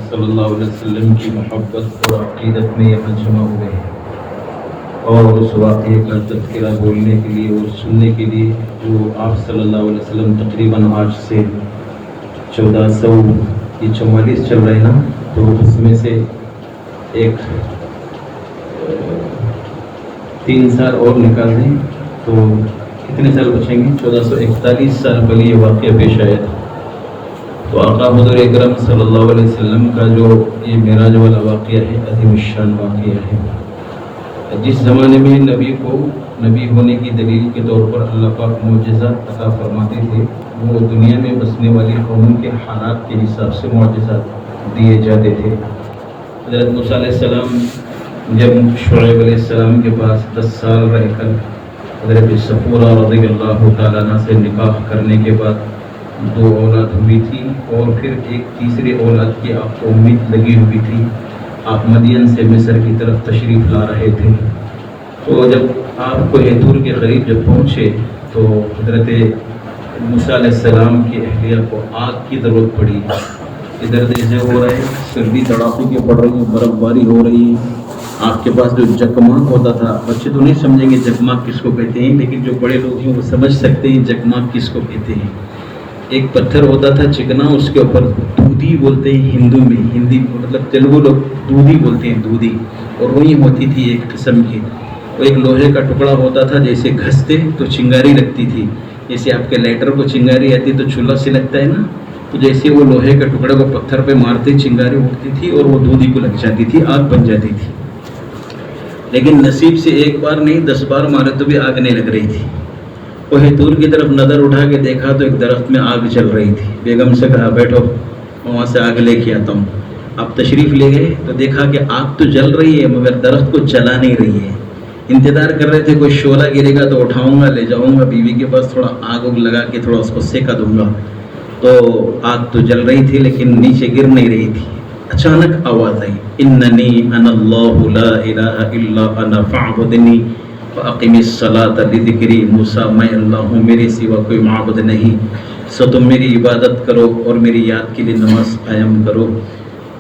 صلی اللہ علیہ وسلم کی محبت اور عقیدت میں یہاں جمع ہوئے ہیں، اور اس واقعے کا تذکرہ بولنے کے لیے اور سننے کے لیے جو آپ صلی اللہ علیہ وسلم تقریباً آج سے 1444 چل رہے ہیں نا، تو اس میں سے ایک 3 سال اور نکال دیں تو کتنے سال بچیں گے؟ 1441 سال پہلے یہ واقعہ پیش آیا تھا۔ تو آقا حضور اکرم صلی اللہ علیہ وسلم کا جو یہ معراج والا واقعہ ہے، عظیم الشان واقعہ ہے۔ جس زمانے میں نبی کو نبی ہونے کی دلیل کے طور پر اللہ پاک معجزات عطا فرماتے تھے، وہ دنیا میں بسنے والی قوموں کے حالات کے حساب سے معجزات دیے جاتے تھے۔ حضرت موسیٰ علیہ السلام جب شعیب علیہ السلام کے پاس 10 سال رہ کر حضرت صفورہ رضی اللہ تعالیٰ عنہ سے نکاح کرنے کے بعد 2 اولاد ہوئی تھی، اور پھر ایک تیسری اولاد کی آپ کو امید لگی ہوئی تھی۔ آپ مدین سے مصر کی طرف تشریف لا رہے تھے، تو جب آپ کوہ طور کے قریب جب پہنچے تو حضرت موسیٰ علیہ السلام کی اہلیہ کو آگ کی ضرورت پڑی۔ ادھر دیزے ہو رہے، سردی تڑاپی کے پڑ رہی ہے، برف باری ہو رہی ہے۔ آپ کے پاس جو جگماگ ہوتا تھا، بچے تو نہیں سمجھیں گے جگماگ کس کو کہتے ہیں، لیکن جو بڑے لوگ ہیں وہ سمجھ سکتے ہیں جگماگ کس کو کہتے ہیں۔ ایک پتھر ہوتا تھا چکنا، اس کے اوپر دودھی بولتے ہیں ہندو میں، ہندی مطلب تیلگو لوگ دودھی بولتے ہیں، دودھی، اور وہی ہوتی تھی ایک قسم کی۔ وہ ایک لوہے کا ٹکڑا ہوتا تھا، جیسے گھستے تو چنگاری لگتی تھی، جیسے آپ کے لیٹر کو چنگاری آتی تو چولہا سے لگتا ہے نا، تو جیسے وہ لوہے کا ٹکڑے کو پتھر پہ مارتے چنگاری اٹھتی تھی اور وہ دودھی کو لگ جاتی تھی، آگ بن جاتی تھی۔ لیکن نصیب سے ایک بار نہیں 10 بار مارے تو بھی آگ نہیں لگ رہی تھی۔ کوہ طور کی طرف نظر اٹھا کے دیکھا تو ایک درخت میں آگ چل رہی تھی۔ بیگم سے کہا بیٹھو، وہاں سے آگ لے کے آتا ہوں۔ آپ تشریف لے گئے تو دیکھا کہ آگ تو جل رہی ہے مگر درخت کو جلا نہیں رہی ہے۔ انتظار کر رہے تھے کوئی شعلہ گرے گا تو اٹھاؤں گا، لے جاؤں گا بیوی کے پاس، تھوڑا آگ لگا کے تھوڑا اس کو سیکا دوں گا۔ تو آگ تو جل رہی تھی لیکن نیچے گر نہیں رہی تھی۔ اچانک آواز آئی، اننی انا اللہ لا الہ الا انا فاعبدنی فاقم الصلاۃ لذکری۔ موسیٰ میں اللہ ہوں، میرے سوا کوئی معبود نہیں، سو تم میری عبادت کرو اور میری یاد کے لیے نماز قائم کرو۔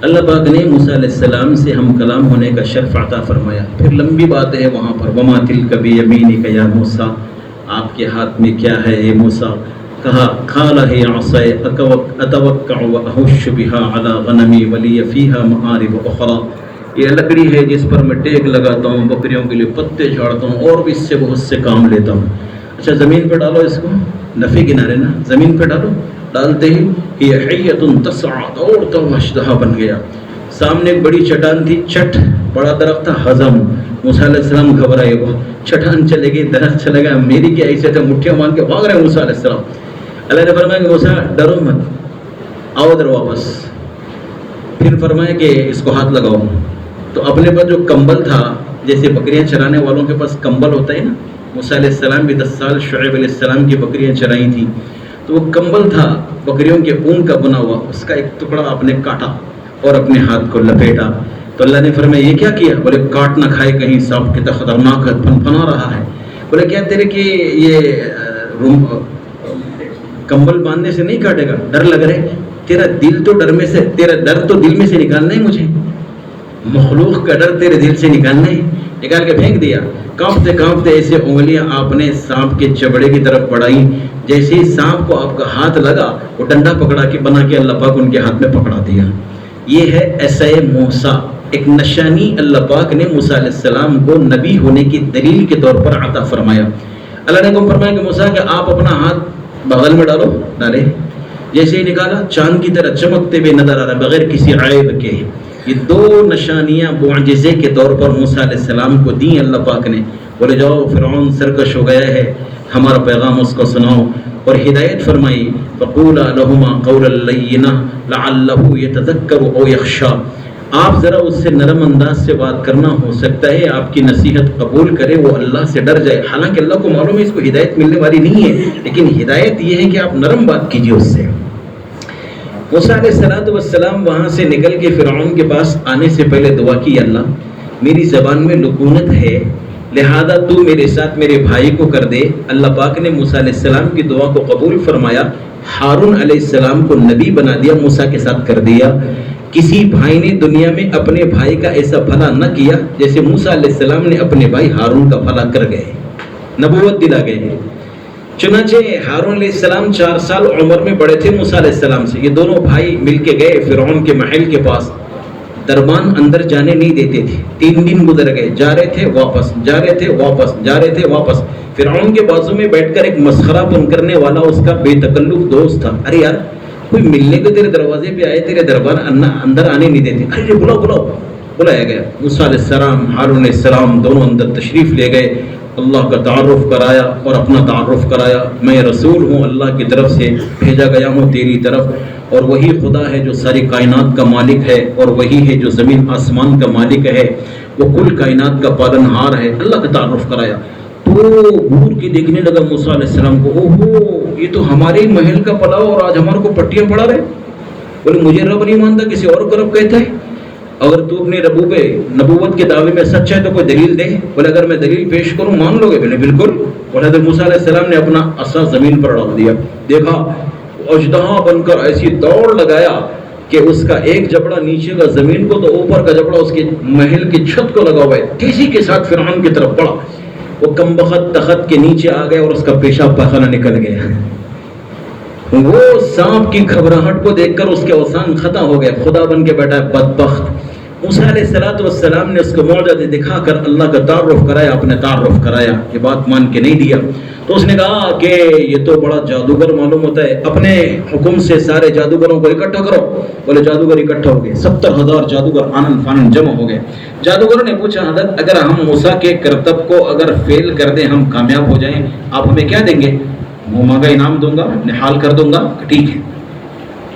اللہ پاک نے موسیٰ علیہ السلام سے ہم کلام ہونے کا شرف عطا فرمایا۔ پھر لمبی بات ہے وہاں پر، وما تلک بیمینک یا موسیٰ، آپ کے ہاتھ میں کیا ہے اے موسیٰ؟ کہا قال ہی عصای اتوکع واہش بها علی غنمی ولی فیہا معارب اخری، یہ لکڑی ہے جس پر میں ٹیک لگاتا ہوں، بکریوں کے لیے پتے جھاڑتا ہوں اور بھی اس سے بہت سے کام لیتا ہوں۔ اچھا زمین پہ ڈالو اس کو، نفی کنارے نا، زمین پہ ڈالو، ڈالتے ہی یہ حیۃ تسعی، دوڑتا ہوا اشتہا بن گیا۔ سامنے ایک بڑی چٹان تھی، چٹ بڑا درخت تھا ہضم۔ موسیٰ علیہ السلام گھبرائے، بہت چٹان چلے گئی، درخت چلے گیا، میری کیا ایسے تھے، مٹھیاں مان کے بھاگ رہے موسیٰ علیہ السلام۔ اللہ نے فرمایا کہ موسیٰ ڈرو مت، آؤ ادھر واپس۔ پھر فرمایا کہ اس کو ہاتھ لگاؤ۔ تو اپنے پاس جو کمبل تھا، جیسے بکریاں چرانے والوں کے پاس کمبل ہوتا ہے نا، موسیٰ علیہ السلام بھی 10 سال شعیب علیہ السلام کی بکریاں چرائی تھیں، تو وہ کمبل تھا بکریوں کے اون کا بنا ہوا، اس کا ایک ٹکڑا آپ نے کاٹا اور اپنے ہاتھ کو لپیٹا۔ تو اللہ نے فرمایا یہ کیا کیا؟ بولے کاٹ نہ کھائے کہیں سانپ کی، خطرناک ہے، پھنپھنا رہا ہے۔ بولے کیا تیرے کہ یہ کمبل باندھنے سے نہیں کاٹے گا، ڈر لگ رہے؟ تیرا دل تو ڈر میں سے، تیرا ڈر تو دل میں سے نکالنا ہے، مجھے مخلوق کا ڈر تیرے دل سے نکالنا ہے۔ نکال کے پھینک دیا۔ کانپتے کانپتے ایسے انگلیاں آپ نے سانپ کے چبڑے کی طرف بڑھائی، جیسے ہی سانپ کو آپ کا ہاتھ لگا وہ ڈنڈا پکڑا کے بنا کے اللہ پاک ان کے ہاتھ میں پکڑا دیا۔ یہ ہے ایسے موسیٰ، ایک نشانی اللہ پاک نے موسیٰ علیہ السلام کو نبی ہونے کی دلیل کے طور پر عطا فرمایا۔ اللہ نے حکم فرمایا کہ موسیٰ کہ آپ اپنا ہاتھ بغل میں ڈالو، ڈالے، جیسے ہی نکالا چاند کی طرح چمکتے ہوئے نظر آ رہا بغیر کسی عیب کے۔ یہ 2 نشانیاں معجزے کے طور پر موسیٰ علیہ السلام کو دیں اللہ پاک نے۔ بولے جاؤ فرعون سرکش ہو گیا ہے، ہمارا پیغام اس کو سناؤ، اور ہدایت فرمائی فقولا لہما قولا لینا لعلہ یتذکر او یخشی۔ آپ ذرا اس سے نرم انداز سے بات کرنا، ہو سکتا ہے آپ کی نصیحت قبول کرے، وہ اللہ سے ڈر جائے۔ حالانکہ اللہ کو معلوم ہے اس کو ہدایت ملنے والی نہیں ہے، لیکن ہدایت یہ ہے کہ آپ نرم بات کیجیے اس سے۔ موسیٰ علیہ السلام وہاں سے نکل کے فرعون کے پاس آنے سے پہلے دعا کی، اللہ میری زبان میں لکونت ہے، لہذا تو میرے ساتھ میرے بھائی کو کر دے۔ اللہ پاک نے موسیٰ علیہ السلام کی دعا کو قبول فرمایا، ہارون علیہ السلام کو نبی بنا دیا، موسیٰ کے ساتھ کر دیا۔ کسی بھائی نے دنیا میں اپنے بھائی کا ایسا بھلا نہ کیا جیسے موسیٰ علیہ السلام نے اپنے بھائی ہارون کا بھلا کر گئے، نبوت دلا گئے۔ چنانچہ ہارون علیہ السلام 4 سال عمر میں بڑے تھے موسیٰ علیہ السلام سے۔ یہ دونوں بھائی مل کے گئے فرعون کے محل کے پاس، دربان اندر جانے نہیں دیتے تھے۔ 3 دن گزر گئے، جا رہے تھے واپس، جا رہے تھے واپس، جا رہے تھے واپس۔ فرعون کے بازو میں بیٹھ کر ایک مسخرہ پن کرنے والا اس کا بے تکلف دوست تھا، ارے یار کوئی ملنے کو تیرے دروازے پہ آئے، تیرے دربار اندر آنے نہیں دیتے، ارے بلاؤ بلاؤ۔ بلایا گیا، موسیٰ علیہ السلام ہارون علیہ السلام دونوں اندر تشریف لے گئے، اللہ کا تعارف کرایا اور اپنا تعارف کرایا، میں رسول ہوں، اللہ کی طرف سے بھیجا گیا ہوں تیری طرف، اور وہی خدا ہے جو ساری کائنات کا مالک ہے، اور وہی ہے جو زمین آسمان کا مالک ہے، وہ کل کائنات کا پالنہار ہے۔ اللہ کا تعارف کرایا تو گور کے دیکھنے لگا موسیٰ علیہ السلام کو، اوہو یہ تو ہمارے محل کا پلاؤ اور آج ہمارے کو پٹیاں پڑا رہے۔ بولے مجھے رب نہیں مانتا، کسی اور کو رب کہتا ہے؟ اگر تو اپنے نبوت کے دعوے میں سچ ہے تو کوئی دلیل دے۔ بولے اگر میں دلیل پیش کروں مان لو گے؟ بولے بالکل۔ اور حضرت موسیٰ علیہ السلام نے اپنا عصا زمین پر ڈال دیا، دیکھا اژدہا بن کر ایسی دوڑ لگایا کہ اس کا ایک جبڑا نیچے کا زمین کو تو اوپر کا جبڑا اس کے محل کی چھت کو لگا ہوا ہے، تیزی کے ساتھ فرعون کی طرف بڑھا۔ وہ کمبخت تخت کے نیچے آ گیا اور اس کا پیشاب پاخانہ نکل گیا۔ وہ سانپ کی گھبراہٹ کو دیکھ کر اس کے اوسان ختم ہو گئے، خدا بن کے بیٹھا ہے بدبخت۔ موسیٰ علیہ السلام نے اس کو معجزہ دکھا کر اللہ کا تعارف کرایا، اپنے تعارف کرایا، یہ بات مان کے نہیں دیا تو اس نے کہا کہ یہ تو بڑا جادوگر معلوم ہوتا ہے، اپنے حکم سے سارے جادوگروں کو اکٹھا کرو۔ بولے جادوگر اکٹھا ہو گئے، 70,000 جادوگر آنن فانن جمع ہو گئے۔ جادوگروں نے پوچھا حضرت اگر ہم موسیٰ کے کرتب کو اگر فیل کر دیں، ہم کامیاب ہو جائیں، آپ ہمیں کیا دیں گے؟ منہ مانگا انعام دوں گا، نحال کر دوں گا۔ ٹھیک ہے۔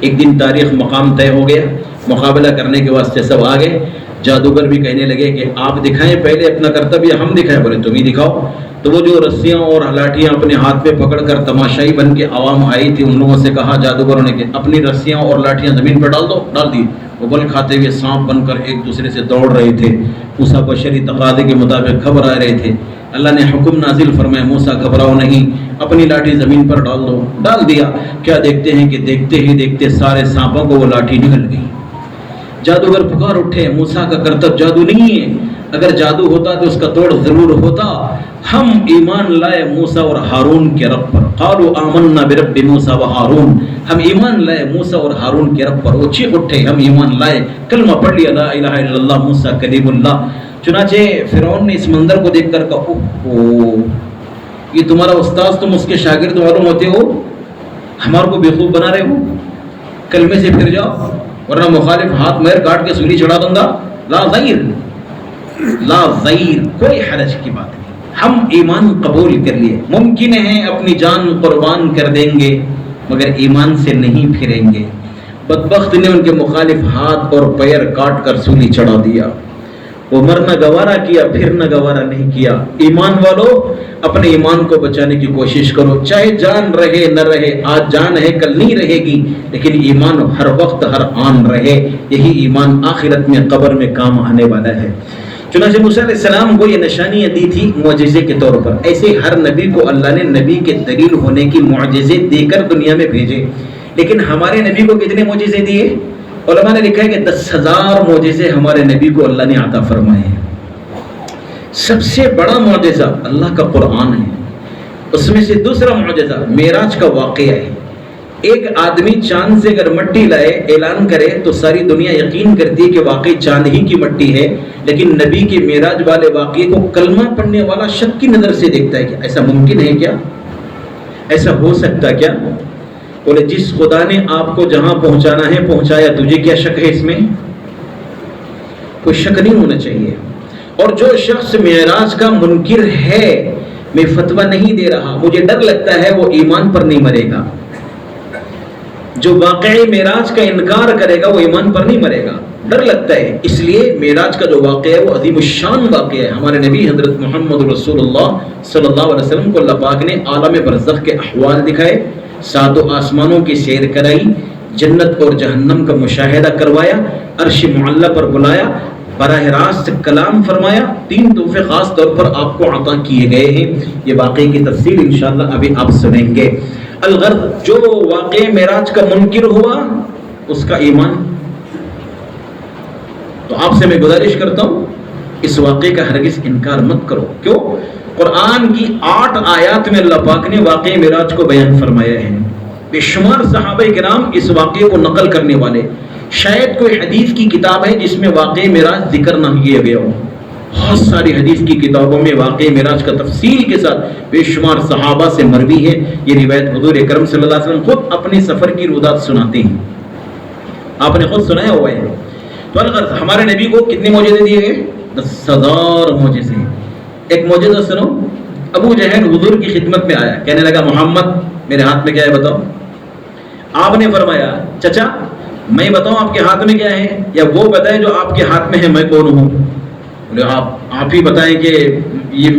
ایک دن تاریخ مقام طے ہو گیا، مقابلہ کرنے کے واسطے سب آ گئے۔ جادوگر بھی کہنے لگے کہ آپ دکھائیں پہلے اپنا کرتب یا ہم دکھائیں؟ بولے تم ہی دکھاؤ۔ تو وہ جو رسیاں اور لاٹھیاں اپنے ہاتھ میں پکڑ کر تماشائی بن کے عوام آئی تھی، ان لوگوں سے کہا جادوگروں نے کہ اپنی رسیاں اور لاٹھیاں زمین پر ڈال دو، ڈال دی۔ وہ بل کھاتے ہوئے سانپ بن کر ایک دوسرے سے دوڑ رہے تھے، موسیٰ بشری تقاضے کے مطابق گھبرا رہے تھے۔ اللہ نے حکم نازل فرمایا موسیٰ گھبراؤ نہیں، اپنی لاٹھی زمین پر ڈال دو۔ ڈال دیا۔ کیا دیکھتے ہیں کہ دیکھتے ہی دیکھتے سارے سانپوں کو وہ لاٹھی نکل گئی۔ جادوگر پکار اٹھے موسیٰ کا کرتب جادو نہیں ہے، اگر جادو ہوتا تو اس کا توڑ ضرور ہوتا۔ ہم ایمان لائے موسیٰ اور ہارون کے رب پر، قالوا آمنا برب موسیٰ و ہارون، ہم ایمان لائے موسیٰ اور ہارون کے رب پر۔ وہ چیخ اٹھے ہم ایمان لائے، کلمہ پڑھ لیا لا الہ الا اللہ موسیٰ کلیم اللہ۔ چنانچہ فرعون نے اس منظر کو دیکھ کر کہا اوہ یہ تمہارا استاذ، تم اس کے شاگرد معلوم ہوتے ہو، ہمارے کو بیوقوف بنا رہے ہو، کلمے سے پھر جاؤ ورنہ مخالف ہاتھ مہر کاٹ کے سولی چڑھا دوں گا۔ لا ضیر، لا ضیر، کوئی حرج کی بات نہیں، ہم ایمان قبول کر لیے، ممکن ہے اپنی جان قربان کر دیں گے مگر ایمان سے نہیں پھریں گے۔ بدبخت نے ان کے مخالف ہاتھ اور پیر کاٹ کر سولی چڑھا دیا۔ وہ مرنا گوارا کیا، پھرنا گوارا نہیں کیا۔ ایمان والو اپنے ایمان کو بچانے کی کوشش کرو، چاہے جان رہے نہ رہے، آج جان ہے کل نہیں رہے گی، لیکن ایمان ہر وقت ہر آن رہے، یہی ایمان آخرت میں قبر میں کام آنے والا ہے۔ چنانچہ موسیٰ علیہ السلام کو یہ نشانیاں دی تھی معجزے کے طور پر، ایسے ہر نبی کو اللہ نے نبی کے دلیل ہونے کی معجزے دے کر دنیا میں بھیجے، لیکن ہمارے نبی کو کتنے معجزے دیے؟ علماء نے لکھا ہے کہ 10,000 معجزے ہمارے نبی کو اللہ نے عطا فرمائے ہیں۔ سب سے بڑا معجزہ اللہ کا قرآن ہے، اس میں سے دوسرا معجزہ معراج کا واقعہ ہے۔ ایک آدمی چاند سے اگر مٹی لائے اعلان کرے تو ساری دنیا یقین کرتی ہے کہ واقعی چاند ہی کی مٹی ہے، لیکن نبی کے معراج والے واقعے کو کلمہ پڑھنے والا شک کی نظر سے دیکھتا ہے کہ ایسا ممکن ہے کیا، ایسا ہو سکتا کیا؟ بولے جس خدا نے آپ کو جہاں پہنچانا ہے پہنچایا، تجھے کیا شک ہے؟ اس میں کوئی شک نہیں ہونا چاہیے۔ اور جو شخص معراج کا منکر ہے، میں فتویٰ نہیں دے رہا، مجھے ڈر لگتا ہے وہ ایمان پر نہیں مرے گا۔ جو واقعی معراج کا انکار کرے گا وہ ایمان پر نہیں مرے گا، ڈر لگتا ہے۔ اس لیے معراج کا جو واقعہ ہے وہ عظیم الشان واقعہ ہے۔ ہمارے نبی حضرت محمد رسول اللہ صلی اللہ علیہ وسلم کو اللہ پاک نے عالم برزخ کے احوال دکھائے، 7 آسمانوں کی سیر کرائی، جنت اور جہنم کا مشاہدہ کروایا، عرش معلیٰ پر بلایا، براہ راست کلام فرمایا، 3 تحفے خاص طور پر آپ کو عطا کیے گئے ہیں۔ یہ واقعے کی تفصیل انشاءاللہ ابھی آپ سنیں گے۔ الغرض جو واقع معراج کا منکر ہوا اس کا ایمان تو آپ سے میں گزارش کرتا ہوں اس واقعے کا ہرگز انکار مت کرو. کیوں؟ قرآن کی 8 آیات میں اللہ پاک نے واقعہ معراج کو بیان فرمایا ہے. بے شمار صحابہ کرام اس واقعے کو نقل کرنے والے، شاید کوئی حدیث کی کتاب ہے جس میں واقعہ معراج ذکر نہ کیا گیا ہو. بہت ساری حدیث کی کتابوں میں واقعہ معراج کا تفصیل کے ساتھ بے شمار صحابہ سے مروی ہے. یہ روایت حضور اکرم صلی اللہ علیہ وسلم خود اپنے سفر کی روایات سناتے ہیں. آپ نے خود سنایا ہوا ہے. تو الغرض ہمارے نبی کو کتنے معجزے دیے گئے؟ 10,000 معجزے. ایک معجزہ سنو. ابو جہل حضور کی خدمت میں آیا، کہنے لگا محمد میرے ہاتھ میں کیا ہے بتاؤ. آپ نے فرمایا چچا میں بتاؤں آپ کے ہاتھ میں کیا ہے یا وہ بتائے جو آپ کے ہاتھ میں ہے میں کون ہوں؟ بولے آپ ہی بتائیں کہ یہ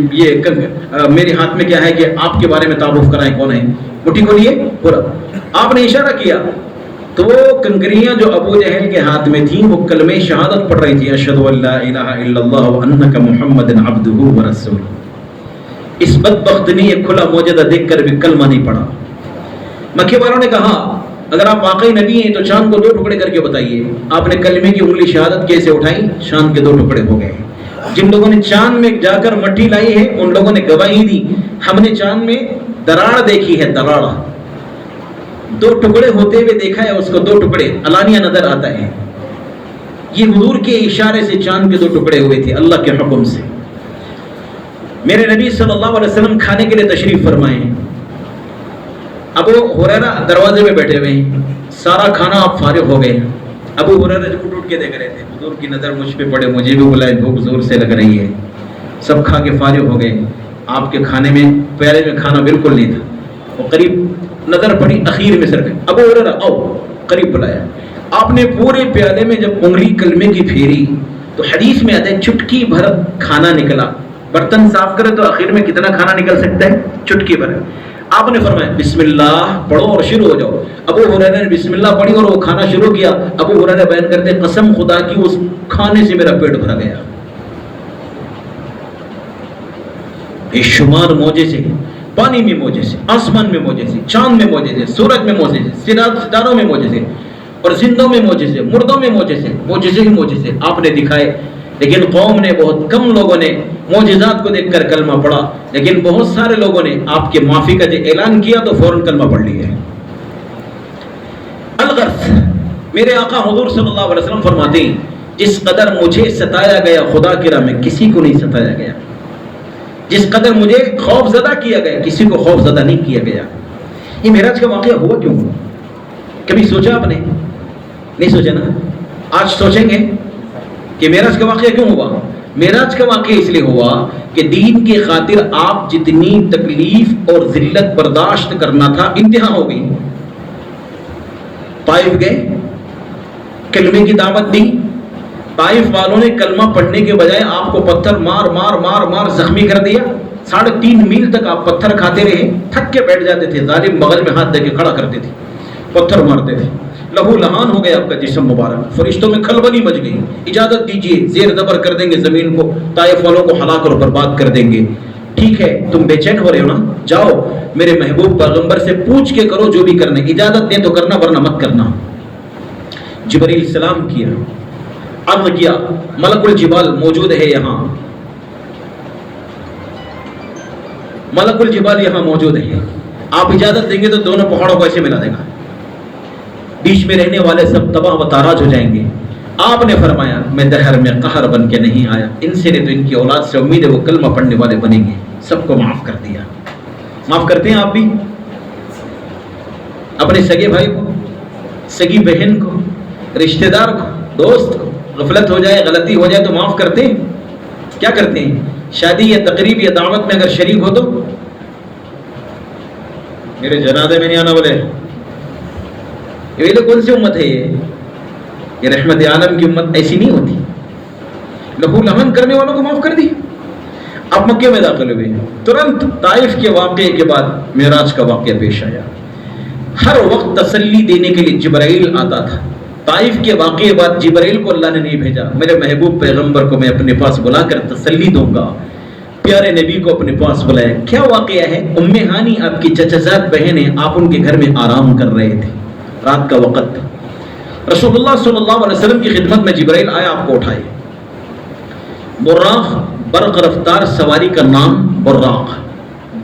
میرے ہاتھ میں کیا ہے کہ آپ کے بارے میں تعارف کرائیں کون ہے. مٹھی کھولیے پورا. آپ نے اشارہ کیا تو وہ کنکریاں جو ابو جہل کے ہاتھ میں تھیں وہ کلمہ شہادت پڑھ رہی تھی، اشہد ان لا الہ الا اللہ وانک محمد عبدہ ورسولہ. اس بدبخت نے یہ کھلا معجزہ دیکھ کر بھی کلمہ نہیں پڑھا. مکے والوں نے کہا اگر آپ واقعی نبی ہیں تو چاند کو 2 ٹکڑے کر کے بتائیے. آپ نے کلمے کی انگلی شہادت کیسے اٹھائی؟ چاند کے 2 ٹکڑے ہو گئے. جن لوگوں نے چاند میں جا کر مٹی لائی ہے ان لوگوں نے گواہی دی ہم نے چاند میں دراڑ دیکھی ہے. دراڑ 2 ٹکڑے ہوتے ہوئے دیکھا ہے، اس کو 2 ٹکڑے علانیہ نظر آتا ہے. یہ حضور کے اشارے سے چاند کے 2 ٹکڑے ہوئے تھے اللہ کے حکم سے. میرے نبی صلی اللہ علیہ وسلم کھانے کے لیے تشریف فرمائے. ابو ہریرہ دروازے میں بیٹھے ہوئے ہیں. سارا کھانا آپ فارغ ہو گئے. ابو ہریرہ اٹھ کے دیکھ رہے تھے. حضور کی نظر مجھ پہ پڑے، مجھے بھی بلائے، بھوک زور سے لگ رہی ہے. سب کھا کے فارغ ہو گئے. آپ کے کھانے میں پیالے میں کھانا بالکل نہیں تھا. وہ قریب نظر پڑی، اخیر میں سر گئے. ابو ہریرہ آؤ، قریب بلایا. آپ نے پورے پیالے میں جب انگلی کلمے کی پھیری تو حدیث میں آتا ہے چٹکی بھر کھانا نکلا. برتن صاف کرے تو آخر میں کتنا کھانا نکل سکتا ہے؟ چٹکی بھر. آپ نے فرمایا بسم اللہ پڑھو اور شروع ہو جاؤ. ابو ہریرہ نے بسم اللہ پڑھی اور وہ کھانا شروع کیا. ابو ہریرہ بیان کرتے قسم خدا کی اس کھانے سے میرا پیٹ بھر گیا. بے شمار معجزے، پانی میں معجزے، آسمان میں معجزے، چاند میں معجزے، سورج میں معجزے، ستاروں میں معجزے اور زندوں میں معجزے، مردوں میں معجزے، معجزے ہی معجزے آپ نے دکھائے. لیکن قوم نے، بہت کم لوگوں نے معجزات کو دیکھ کر کلمہ پڑھا، لیکن بہت سارے لوگوں نے آپ کے معافی کا جو اعلان کیا تو فوراً کلمہ پڑھ لیا. الغرض میرے آقا حضور صلی اللہ علیہ وسلم فرماتے ہیں جس قدر مجھے ستایا گیا خدا کی راہ میں کسی کو نہیں ستایا گیا. جس قدر مجھے خوف زدہ کیا گیا کسی کو خوف زدہ نہیں کیا گیا. یہ معراج کا واقعہ ہوا کیوں؟ کبھی سوچا آپ نے؟ نہیں سوچا نا. آج سوچیں گے کہ معراج کا واقعہ کیوں ہوا. معراج کا واقعہ اس لیے ہوا کہ دین کی خاطر آپ جتنی تکلیف اور ذلت برداشت کرنا تھا انتہا ہو گئی. طائف گئے، کلمے کی دعوت دی. طائف والوں نے کلمہ پڑھنے کے بجائے آپ کو پتھر مار مار مار مار زخمی کر دیا. 3.5 میل تک آپ پتھر کھاتے رہے، تھک کے بیٹھ جاتے تھے. ظالم بغل میں ہاتھ دے کے کھڑا کرتے تھے، پتھر مارتے تھے. لہو لہان ہو گیا آپ کا جسم مبارک. فرشتوں میں کھلبلی مچ گئی. اجازت دیجیے، زیر زبر کر دیں گے زمین کو، طائف والوں کو ہلاک اور برباد کر دیں گے. ٹھیک ہے تم بے چین ہو رہے ہو نا، جاؤ میرے محبوب پیغمبر سے پوچھ کے کرو جو بھی کرنا، اجازت دیں تو کرنا ورنہ مت کرنا. جبرائیل السلام کیا، عرض کیا ملک الجبال موجود ہے یہاں، ملک الجبال یہاں موجود ہے، آپ اجازت دیں گے تو دونوں پہاڑوں کو ایسے ملا دے گا، بیچ میں رہنے والے سب تباہ و تاراج ہو جائیں گے. آپ نے فرمایا میں دہر میں قہر بن کے نہیں آیا، ان سے نے تو ان کی اولاد سے امید ہے وہ کلمہ پڑھنے والے بنیں گے. سب کو معاف کر دیا. معاف کرتے ہیں آپ بھی اپنے سگے بھائی کو، سگی بہن کو، رشتہ دار کو، دوست کو، غفلت ہو جائے غلطی ہو جائے تو معاف کرتے ہیں. کیا کرتے ہیں؟ شادی یا تقریب یا دعوت میں اگر شریک ہو تو میرے جنازے میں نہیں آنا بولے. یہ تو کون سی امت ہے؟ یہ رحمت عالم کی امت ایسی نہیں ہوتی. لہو لہن کرنے والوں کو معاف کر دی. اب مکے میں داخل ہوئے، ترنت طائف کے واقعے کے بعد معراج کا واقعہ پیش آیا. ہر وقت تسلی دینے کے لیے جبرائیل آتا تھا. طائف کے واقعے بعد جبرائیل کو اللہ نے نہیں بھیجا، میرے محبوب پیغمبر کو میں اپنے پاس بلا کر تسلی دوں گا. پیارے نبی کو اپنے پاس بلایا. کیا واقعہ ہے؟ ام ہانی آپ کی چچا زاد بہن ہے، آپ ان کے گھر میں آرام کر رہے تھے، رات کا وقت تھا. رسول اللہ صلی اللہ علیہ وسلم کی خدمت میں جبرائیل آیا، آپ کو اٹھائے. براق برق رفتار سواری کا نام براق،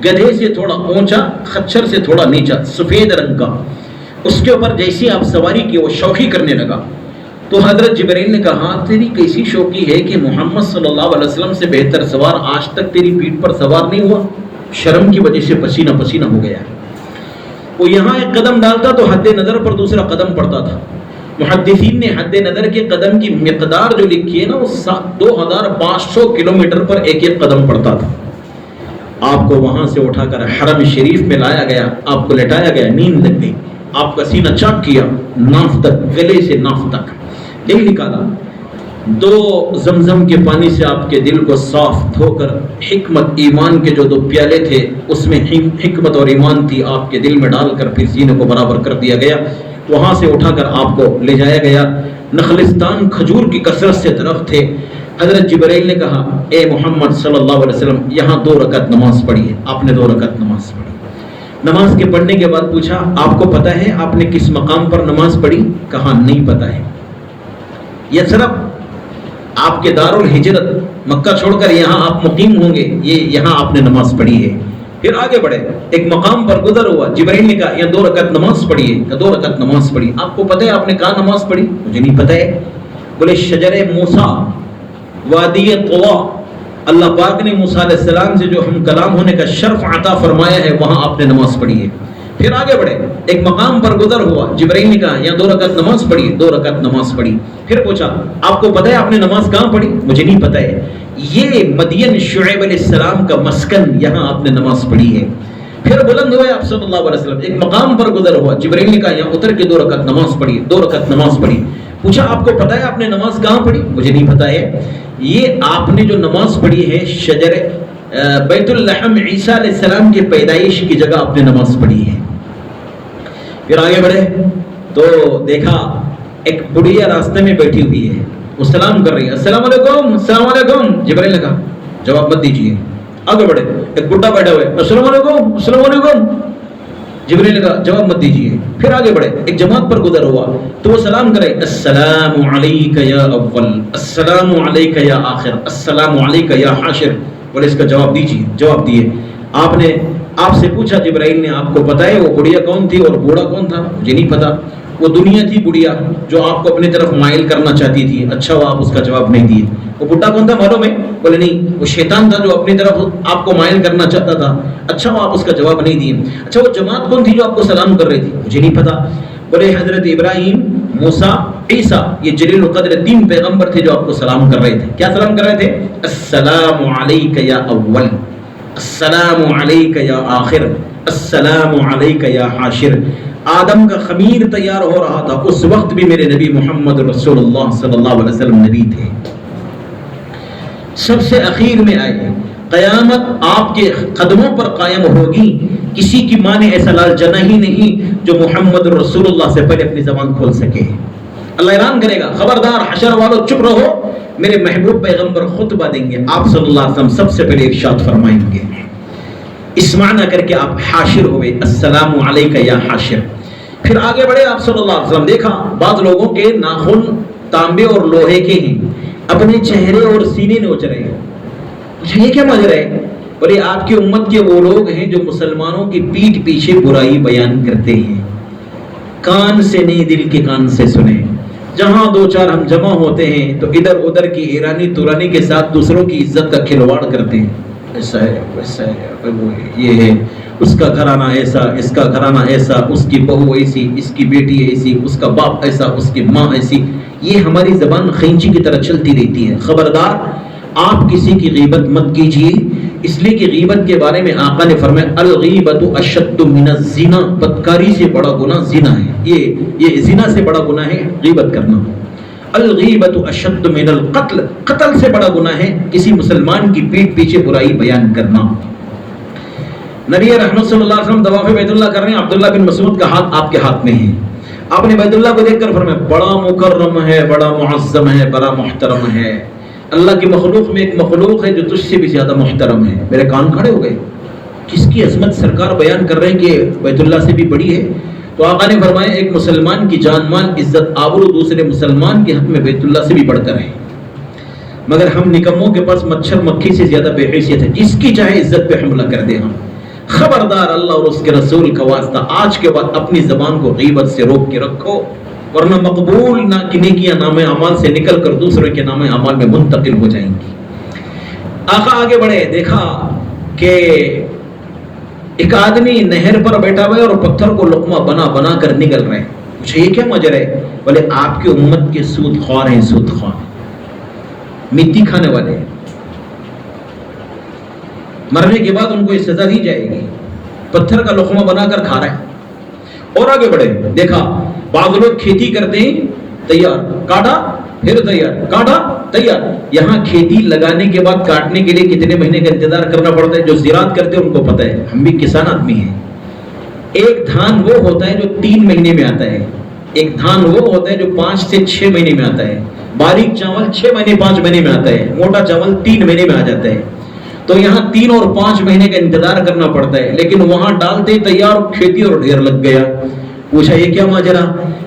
گدھے سے تھوڑا اونچا، خچر سے تھوڑا نیچا، سفید رنگ کا. اس کے اوپر جیسی آپ سواری کی وہ شوخی کرنے لگا. تو حضرت جبرائیل نے کہا تیری کیسی شوقی ہے کہ محمد صلی اللہ علیہ وسلم سے بہتر سوار آج تک تیری پیٹھ پر سوار نہیں ہوا. شرم کی وجہ سے پسینہ پسینہ ہو گیا. وہ یہاں ایک قدم ڈالتا تو حد نظر پر دوسرا قدم پڑتا تھا. محدثین نے حد نظر کے قدم کی مقدار جو لکھی ہے نا، وہ 2500 کلومیٹر پر ایک ایک قدم پڑتا تھا. آپ کو وہاں سے اٹھا کر حرم شریف میں لایا گیا، آپ کو لٹایا گیا، نیند لگ گئی، آپ کا سینہ چاک کیا، ناف تک، گلے سے ناف تک دل نکالا. 2 زمزم کے پانی سے آپ کے دل کو صاف دھو کر حکمت ایمان کے جو 2 پیالے تھے اس میں حکمت اور ایمان تھی، آپ کے دل میں ڈال کر پھر سینے کو برابر کر دیا گیا. وہاں سے اٹھا کر آپ کو لے جایا گیا. نخلستان کھجور کی کثرت سے درخت تھے. حضرت جبرائیل نے کہا اے محمد صلی اللہ علیہ وسلم یہاں 2 رکعت نماز پڑھی ہے. آپ نے 2 رکعت نماز پڑھی. نماز کے پڑھنے کے بعد پوچھا آپ کو پتہ ہے آپ نے کس مقام پر نماز پڑھی؟ کہا نہیں پتہ ہے. یہ صرف آپ کے دارالہجرت مکہ چھوڑ کر یہاں آپ مقیم ہوں گے، یہ یہاں آپ نے نماز پڑھی ہے. پھر آگے بڑھے، ایک مقام پر گزر ہوا. جبرائیل نے کہا یہ 2 رکعت نماز پڑھی ہے. 2 رکعت نماز پڑھی. آپ کو پتہ ہے آپ نے کہاں نماز پڑھی؟ مجھے نہیں پتہ ہے. بولے شجر موسیٰ وادی طوا، اللہ پاک نے موسیٰ علیہ السلام سے جو ہم کلام ہونے کا شرف عطا فرمایا ہے وہاں آپ نے نماز پڑھی ہے. پھر آگے بڑھے، ایک مقام پر گزر ہوا. جبرائیل نے کہا یہاں 2 رکعت نماز پڑھی. 2 رکعت نماز پڑھی. پھر پوچھا آپ کو پتہ ہے آپ نے نماز کہاں پڑھی؟ مجھے نہیں پتہ ہے. یہ مدین شعیب علیہ السلام کا مسکن، یہاں آپ نے نماز پڑھی ہے. پھر بلند ہوئے آپ صلی اللہ علیہ وسلم، ایک مقام پر گزر ہوا. جبرائیل نے کہا یہاں اتر کے 2 رکعت نماز پڑھی. 2 رکعت نماز پڑھی. پوچھا آپ کو پتہ ہے آپ نے نماز کہاں پڑھی؟ مجھے نہیں پتہ ہے. یہ آپ نے جو نماز پڑھی ہے شجر بیت اللحم عیسیٰ علیہ السلام کے پیدائش کی جگہ آپ نے نماز پڑھی ہے. پھر آگے بڑھے تو دیکھا ایک بڑھیا راستے میں بیٹھی ہوئی ہے، وہ سلام کر رہی ہے، السلام علیکم السلام علیکم. جبرائیل نے کہا جواب مت دیجیے. آگے بڑھے، ایک بڈھا بیٹھا ہوئے، السلام علیکم السلام علیکم. جبرائیل نے کہا جواب مت دیجیے. پھر آگے بڑھے، ایک جماعت پر گزر ہوا تو وہ سلام کرے، السلام علیک یا اول، السلام علیک یا آخر، السلام علیک یا حاشر. بولے اس کا جواب دیجیے. جواب دیے. آپ سے پوچھا جبرائیل نے آپ کو پتہ ہے وہ بڑھیا کون تھی اور بوڑھا کون تھا؟ مجھے نہیں پتا. وہ دنیا تھی بڑھیا جو آپ کو اپنی طرف مائل کرنا چاہتی تھی. اچھا وہ آپ اس کا جواب نہیں دیے. وہ بڈھا کون تھا معلوم ہے؟ بولے نہیں، وہ شیطان تھا جو اپنی طرف آپ کو مائل کرنا چاہتا تھا. اچھا وہ آپ اس کا جواب نہیں دیے. اچھا وہ جماعت کون تھی جو آپ کو سلام کر رہی تھی؟ مجھے نہیں پتا. بولے حضرت ابراہیم، موسیٰ، عیسیٰ، یہ جلیل القدر 3 پیغمبر تھے جو آپ کو سلام کر رہے تھے. کیا سلام کر رہے تھے؟ السلام علیک یا اول، السلام علیک یا آخر، السلام علیک یا حاشر. آدم کا خمیر تیار ہو رہا تھا، اس وقت بھی میرے نبی محمد رسول اللہ صلی اللہ علیہ وسلم نبی تھے. سب سے اخیر میں آئے. قیامت آپ کے قدموں پر قائم ہوگی. کسی کی ماں نے ایسا لال جنا ہی نہیں جو محمد رسول اللہ سے پہلے اپنی زبان کھول سکے. اللہ اعلان کرے گا خبردار حشر والوں چپ رہو، میرے محبوب پیغمبر خطبہ دیں گے. آپ صلی اللہ علیہ وسلم سب سے پہلے ارشاد فرمائیں گے. اس معنی کر کے آپ حاشر ہوئے، السلام علیک یا حاشر. پھر آگے بڑھے آپ صلی اللہ علیہ وسلم. دیکھا بعض لوگوں کے ناخن تانبے اور لوہے کے ہیں، اپنے چہرے اور سینے نوچ رہے ہیں. یہ کیا ماجرا ہے؟ بولے آپ کی امت کے وہ لوگ ہیں جو مسلمانوں کی پیٹھ پیچھے برائی بیان کرتے ہیں. کان سے نہیں دل کے کان سے سنیں. جہاں 2-4 ہم جمع ہوتے ہیں تو ادھر ادھر کی ایرانی تورانی کے ساتھ دوسروں کی عزت کا کھلواڑ کرتے ہیں. ایسا ہے ویسا ہے، یہ ہے، اس کا گھرانہ ایسا، اس کا گھرانہ ایسا، اس کی بہو ایسی، اس کی بیٹی ایسی، اس کا باپ ایسا، اس کی ماں ایسی. یہ ہماری زبان خینچی کی طرح چلتی رہتی ہے. خبردار آپ کسی کی غیبت مت کیجیے، اس لیے کہ غیبت کے بارے میں آقا نے فرمایا الغیبت اشد من الزنا، بدکاری سے بڑا گناہ زنا ہے. یہ زنا سے بڑا گناہ ہے غیبت کرنا. الغیبت اشد من القتل، قتل سے بڑا گناہ ہے کسی مسلمان کی پیٹھ پیچھے برائی بیان کرنا. نبی رحمت صلی اللہ علیہ وسلم طواف بیت اللہ کر رہے ہیں، عبداللہ بن مسعود کا ہاتھ آپ کے ہاتھ میں ہے. آپ نے بیت اللہ کو دیکھ کر فرمایا بڑا مکرم ہے، بڑا معظم ہے، بڑا محترم ہے. اللہ کی مخلوق میں ایک مخلوق ہے جو تجھ سے بھی زیادہ محترم ہے. میرے کان کھڑے ہو گئے. کس کی عظمت سرکار بیان کر رہے ہیں کہ بیت اللہ سے بھی بڑی ہے. تو آقا نے فرمایا ایک مسلمان کی جان مال عزت آبرو دوسرے مسلمان کے حق میں بیت اللہ سے بھی بڑھ کر ہے، مگر ہم نکموں کے پاس مچھر مکھی سے زیادہ بے حیثیت ہے، جس کی چاہے عزت پہ حملہ کر دے ہم۔ خبردار، اللہ اور اس کے رسول کا واسطہ، آج کے بعد اپنی زبان کو غیبت سے روک کے رکھو، ورنہ مقبول نہ کی نیکیاں نام اعمال سے نکل کر دوسرے کے نام اعمال میں منتقل ہو جائیں گی۔ آقا آگے بڑھے، دیکھا کہ ایک آدمی نہر پر بیٹھا ہوا ہے اور پتھر کو لقمہ بنا بنا کر نگل رہے ہیں۔ پوچھے یہ کیا ماجرا ہے؟ بولے آپ کی امت کے سود خوار ہیں، سود خوار، مٹی کھانے والے ہیں، مرنے کے بعد ان کو یہ سزا دی جائے گی، پتھر کا لقمہ بنا کر کھا رہے ہیں۔ اور آگے بڑھے، دیکھا بعض لوگ کھیتی کرتے ہیں، تیار کاٹا پھر تیار کاٹا تیار۔ یہاں کھیتی لگانے کے بعد کاٹنے کے لیے کتنے مہینے کا انتظار کرنا پڑتا ہے؟ جو زراعت کرتے ہیں ان کو پتہ ہے، ہم بھی کسان آدمی ہیں۔ ایک دھان وہ ہوتا ہے جو 3 مہینے میں آتا ہے، ایک دھان وہ ہوتا ہے جو 5 سے 6 مہینے میں آتا ہے، باریک چاول 6 مہینے 5 مہینے میں آتا ہے، موٹا چاول 3 مہینے میں آ جاتا ہے۔ تو یہاں 3 اور 5 مہینے کا انتظار کرنا پڑتا ہے، لیکن وہاں ڈالتے تیار کھیتی اور ڈھیر لگ گیا۔ پوچھا یہ کیا ماجرا؟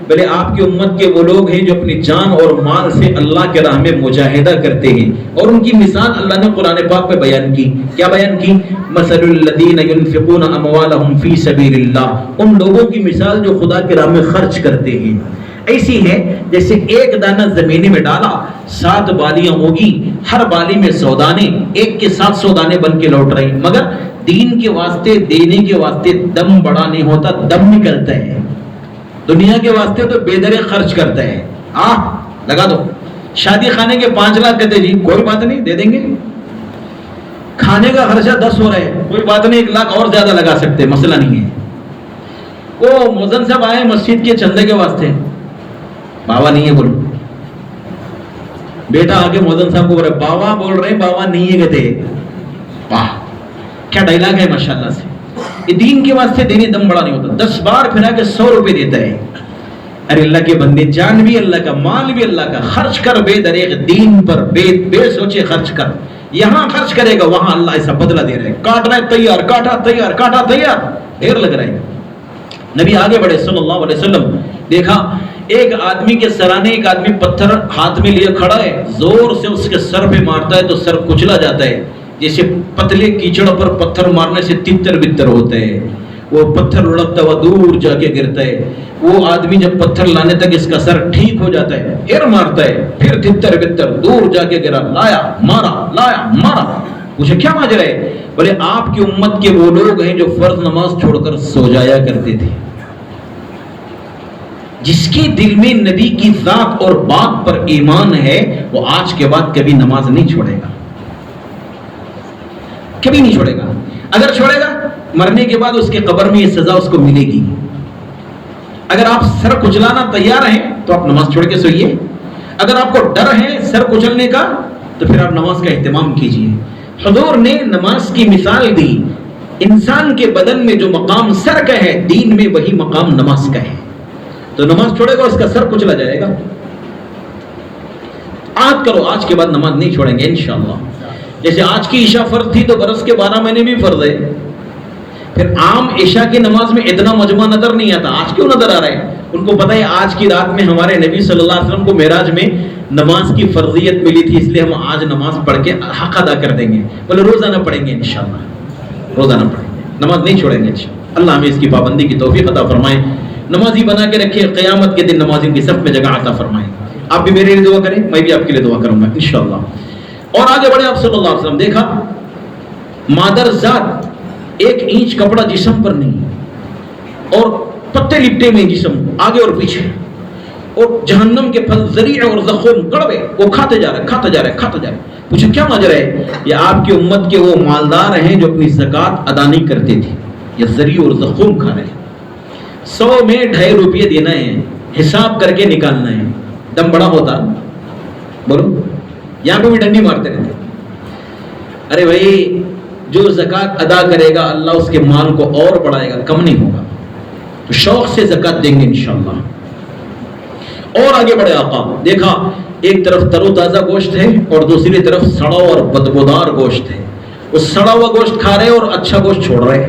بلے آپ کی امت کے وہ لوگ ہیں جو اپنی جان اور مال سے اللہ کے راہ میں مجاہدہ کرتے ہیں، اور ان کی مثال اللہ نے قرآن پاک میں بیان کی۔ کیا بیان کی؟ مثل الذین ينفقون اموالهم فی سبیل اللہ، ان لوگوں کی مثال جو خدا کے راہ میں خرچ کرتے ہیں ایسی ہے جیسے ایک دانہ زمین میں ڈالا، 7 بالیاں ہوگی، ہر بالی میں 100 دانے، ایک کے 700 دانے بن کے لوٹ رہی، مگر دین کے واسطے دینے کے واسطے دم بڑا نہیں ہوتا، دم نکلتا ہے۔ دنیا کے واسطے تو بے درے خرچ کرتا ہے، لگا دو۔ شادی خانے کے 5 لاکھ کہتے جی کوئی بات نہیں دے دیں گے، کھانے کا خرچہ 10 ہو رہا ہے، کوئی بات نہیں 1 لاکھ اور زیادہ لگا سکتے، مسئلہ نہیں ہے۔ وہ مؤذن صاحب آئے مسجد کے چندے کے واسطے، بابا نہیں ہے بولو، بیٹا آگے مؤذن صاحب کو بول رہے بابا بول رہے بابا نہیں ہے کہتے، واہ کیا ڈائلاگ ہے ماشاءاللہ سے۔ یہ دین کے واسطے دینے دم بڑا نہیں ہوتا، 10 بار پھرا کے 100 روپے دیتا ہے۔ ارے اللہ کے بندے، جان بھی اللہ کا، مال بھی اللہ کا، خرچ کر بے دریغ دین پر، بے سوچے خرچ کر۔ یہاں خرچ کرے گا وہاں اللہ ایسا بدلہ دے رہے، کاٹ رہا ہے تیار، کاٹا تیار، کاٹا تیار، ڈھیر لگ رہا ہے۔ نبی آگے بڑھے صلی اللہ علیہ وسلم، دیکھا ایک آدمی کے سرانے ایک آدمی پتھر ہاتھ میں لیے کھڑا ہے، زور سے اس کے سر پہ مارتا ہے تو سر کچلا جاتا ہے، جیسے پتلے کیچڑ پر پتھر مارنے سے تتر بتر ہوتا ہے، وہ پتھر لڑکتا ہوا دور جا کے گرتا ہے۔ وہ آدمی جب پتھر لانے تک اس کا سر ٹھیک ہو جاتا ہے، پھر مارتا ہے، پھر تتر بتر دور جا کے گرا، لایا مارا۔ پوچھا کیا ماجرا ہے؟ بولے آپ کی امت کے وہ لوگ ہیں جو فرض نماز چھوڑ کر سو جایا کرتے تھے۔ جس کے دل میں نبی کی ذات اور بات پر ایمان ہے وہ آج کے بعد کبھی نماز نہیں چھوڑے گا، کبھی نہیں چھوڑے گا۔ اگر چھوڑے گا مرنے کے بعد اس کے قبر میں یہ سزا اس کو ملے گی۔ اگر آپ سر کچلانا تیار ہیں تو آپ نماز چھوڑ کے سوئیے، اگر آپ کو ڈر ہے سر کچلنے کا تو پھر آپ نماز کا اہتمام کیجیے۔ حضور نے نماز کی مثال دی، انسان کے بدن میں جو مقام سر کا ہے دین میں وہی مقام نماز کا ہے، تو نماز چھوڑے گا اس کا سر کچلا جائے گا۔ عہد کرو آج کے بعد نماز نہیں چھوڑیں گے انشاءاللہ۔ جیسے آج کی عشاء فرض تھی تو برس کے 12 مہینے بھی فرض ہے۔ پھر عام عشاء کی نماز میں اتنا مجمع نظر نہیں آتا، آج کیوں نظر آ رہا ہے؟ ان کو پتہ ہے آج کی رات میں ہمارے نبی صلی اللہ علیہ وسلم کو معراج میں نماز کی فرضیت ملی تھی، اس لیے ہم آج نماز پڑھ کے حق ادا کر دیں گے۔ بولے روزانہ پڑھیں گے انشاءاللہ، روزانہ پڑھیں گے، نماز نہیں چھوڑیں گے انشاءاللہ۔ اللہ ہمیں اس کی پابندی کی توفیق عطا فرمائے، نمازی بنا کے رکھے، قیامت کے دن نمازیوں کی صف میں جگہ عطا فرمائے۔ آپ بھی میرے لیے دعا کریں، میں بھی آپ کے لیے دعا کروں گا انشاءاللہ۔ اور آگے بڑھے آپ صلی اللہ علیہ وسلم، دیکھا مادر ذات 1 انچ کپڑا جسم پر نہیں، اور پتے لپٹے میں جسم آگے اور پیچھے، اور جہنم کے پھل ذریع اور زخم کڑوے، وہ کھاتے جا رہے۔ پوچھے کیا ماجرا ہے؟ یہ آپ کی امت کے وہ مالدار ہیں جو اپنی زکوٰۃ ادا نہیں کرتے تھے، یہ ذریع اور زخم کھا رہے ہیں۔ 100 میں 2.5 روپیے دینا ہے، حساب کر کے نکالنا ہے، دم بڑا ہوتا بولو، یہاں پہ بھی ڈنڈی مارتے رہتے۔ ارے بھائی جو زکوٰۃ ادا کرے گا اللہ اس کے مال کو اور بڑھائے گا، کم نہیں ہوگا، تو شوق سے زکوٰۃ دیں گے انشاءاللہ۔ اور آگے بڑھے آقا، دیکھا ایک طرف تر و تازہ گوشت ہے اور دوسری طرف سڑا اور بدبودار گوشت ہے، وہ سڑا ہوا گوشت کھا رہے اور اچھا گوشت چھوڑ رہے۔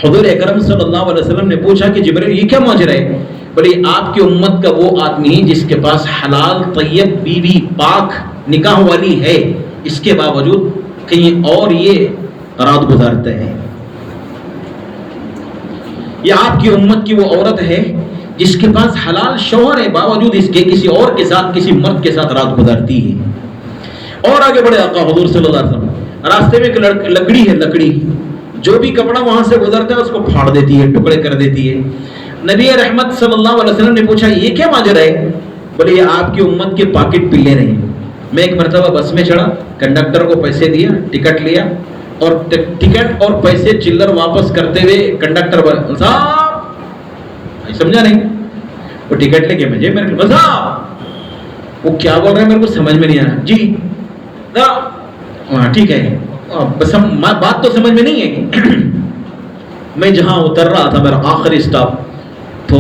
حضور اکرم صلی اللہ علیہ وسلم نے پوچھا کہ جبرائیل یہ کیا ماجرا ہے؟ بولے آپ کی امت کا وہ آدمی جس کے پاس حلال طیب بیوی پاک نکاح والی ہے، اس کے باوجود کہیں اور یہ رات گزارتا ہے. یہ آپ کی امت کی وہ عورت ہے جس کے پاس حلال شوہر ہے، باوجود اس کے کسی اور کے ساتھ، کسی مرد کے ساتھ رات گزارتی ہے. اور آگے بڑھے آقا حضور صلی اللہ علیہ وسلم، راستے میں ایک لکڑی ہے، لکڑی جو بھی کپڑا وہاں سے گزرتا ہے اس کو پھاڑ دیتی ہے، ٹکڑے کر دیتی ہے. نبی رحمت صلی اللہ علیہ وسلم نے پوچھا یہ کیا ماجرا ہے؟ بولے یہ آپ کی امت کے پاکٹ پلے رہے ہیں. میں ایک مرتبہ بس میں چڑھا، کنڈکٹر کو پیسے دیا، ٹکٹ لیا، اور ٹکٹ اور پیسے چلر واپس کرتے ہوئے کنڈکٹر صاحب سمجھا نہیں، وہ ٹکٹ لے کے مجھے میرے صاحب وہ کیا بول رہے ہیں میرے کو سمجھ میں نہیں آیا. جی ہاں ٹھیک ہے، بس بات تو سمجھ میں نہیں ہے. میں جہاں اتر رہا تھا میرا آخری اسٹاپ، تو